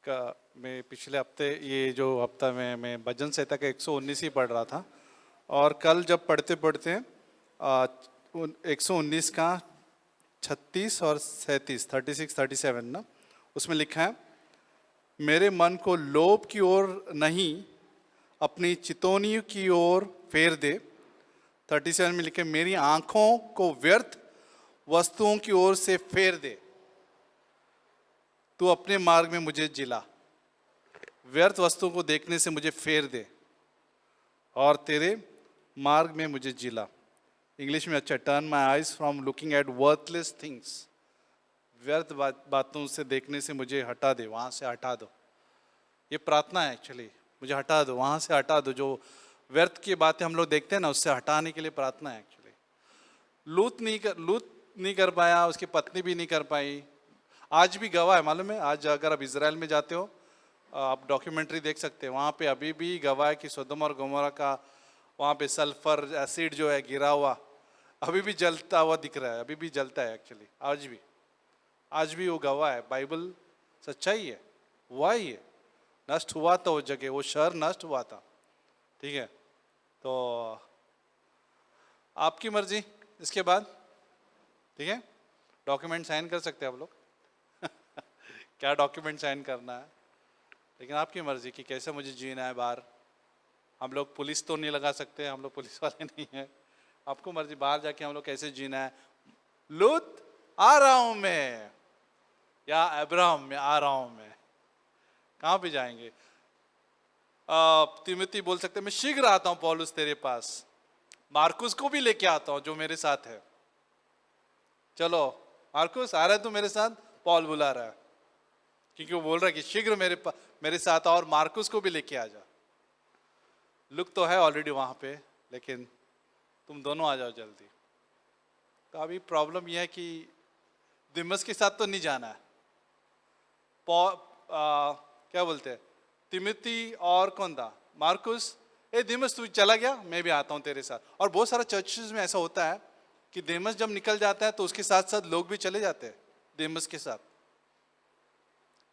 मैं पिछले हफ्ते ये जो हफ्ता में मैं भजन संहिता का 119 ही पढ़ रहा था, और कल जब पढ़ते पढ़ते 119 का 36 और 37, 36, 37 ना, उसमें लिखा है, मेरे मन को लोभ की ओर नहीं अपनी चितौनी की ओर फेर दे। 37 में लिखे, मेरी आंखों को व्यर्थ वस्तुओं की ओर से फेर दे, तू अपने मार्ग में मुझे जिला। व्यर्थ वस्तुओं को देखने से मुझे फेर दे और तेरे मार्ग में मुझे जिला। इंग्लिश में अच्छा, turn my eyes from looking at worthless things. व्यर्थ बातों से देखने से मुझे हटा दे, वहाँ से हटा दो। ये प्रार्थना है एक्चुअली, मुझे हटा दो, वहाँ से हटा दो। जो व्यर्थ की बातें हम लोग देखते हैं ना, उससे हटाने के लिए प्रार्थना है एक्चुअली। लूत नहीं कर पाया, उसकी पत्नी भी नहीं कर पाई। आज भी गवाह है, मालूम है? आज अगर आप इजराइल में जाते हो, आप डॉक्यूमेंट्री देख सकते हैं, वहाँ पे अभी भी गवाह है कि सोदोम और गोमोरा का वहाँ पे सल्फर एसिड जो है गिरा हुआ अभी भी जलता हुआ दिख रहा है, अभी भी जलता है एक्चुअली। आज भी वो गवाह है, बाइबल सच्चाई है, हुआ ही है, नष्ट हुआ था वो जगह, वो शहर नष्ट हुआ था। ठीक है, तो आपकी मर्जी इसके बाद। ठीक है, डॉक्यूमेंट साइन कर सकते हैं आप लोग क्या डॉक्यूमेंट साइन करना है, लेकिन आपकी मर्जी कि कैसे मुझे जीना है बाहर। हम लोग पुलिस तो नहीं लगा सकते, हम लोग पुलिस वाले नहीं हैं। आपको मर्जी बाहर जाके हम लोग कैसे जीना है। लूत आ रहा हूं मैं, या अब्राहम में आ रहा हूं मैं, कहाँ पे जाएंगे? तिमोथी बोल सकते मैं शीघ्र आता हूँ पौलुस तेरे पास, मार्कुस को भी लेके आता हूँ जो मेरे साथ है। चलो मार्कुस आ रहा है तू मेरे साथ, पौल बुला रहा है, क्योंकि वो बोल रहा है कि शीघ्र मेरे साथ, और मार्कुस को भी लेके आ जा। लुक तो है ऑलरेडी वहां पे, लेकिन तुम दोनों आ जाओ जल्दी। तो अभी प्रॉब्लम यह है कि दिमस के साथ तो नहीं जाना है। क्या बोलते हैं, तिमोथी और कौन था, मार्कुस। दिमस तू चला गया, मैं भी आता हूँ तेरे साथ। और बहुत सारा चर्चेज में ऐसा होता है कि दिमस जब निकल जाता है तो उसके साथ साथ लोग भी चले जाते हैं दिमस के साथ।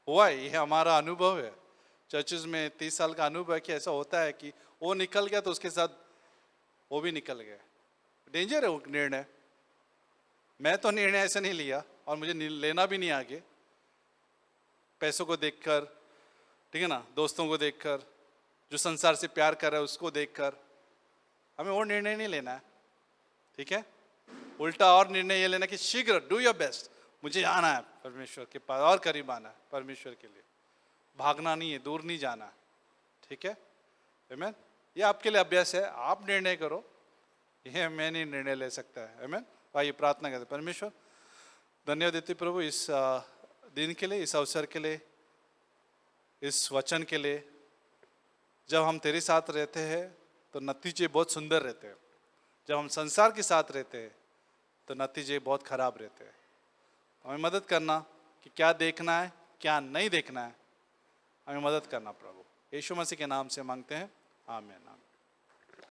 हुआ है, ये हमारा अनुभव है चर्चेज में, 30 साल का अनुभव है कि ऐसा होता है कि वो निकल गया तो उसके साथ वो भी निकल गया। डेंजर है वो निर्णय। मैं तो निर्णय ऐसे नहीं लिया, और मुझे लेना भी नहीं आगे। पैसों को देखकर, ठीक है ना, दोस्तों को देखकर, जो संसार से प्यार कर रहा है उसको देखकर, हमें वो निर्णय नहीं लेना है। ठीक है, उल्टा और निर्णय ये लेना कि शीघ्र डू योर बेस्ट, मुझे आना है परमेश्वर के पास, और करीब आना है परमेश्वर के लिए, भागना नहीं है, दूर नहीं जाना है। ठीक है, आमीन। ये आपके लिए अभ्यास है, आप निर्णय करो, ये मैं नहीं निर्णय ले सकता है। आमीन। आइए प्रार्थना करते। परमेश्वर धन्यवाद देते प्रभु इस दिन के लिए, इस अवसर के लिए, इस वचन के लिए। जब हम तेरे साथ रहते हैं तो नतीजे बहुत सुंदर रहते हैं, जब हम संसार के साथ रहते हैं तो नतीजे बहुत खराब रहते हैं। हमें मदद करना कि क्या देखना है क्या नहीं देखना है, हमें मदद करना प्रभु। यीशु मसीह के नाम से मांगते हैं, आमीन।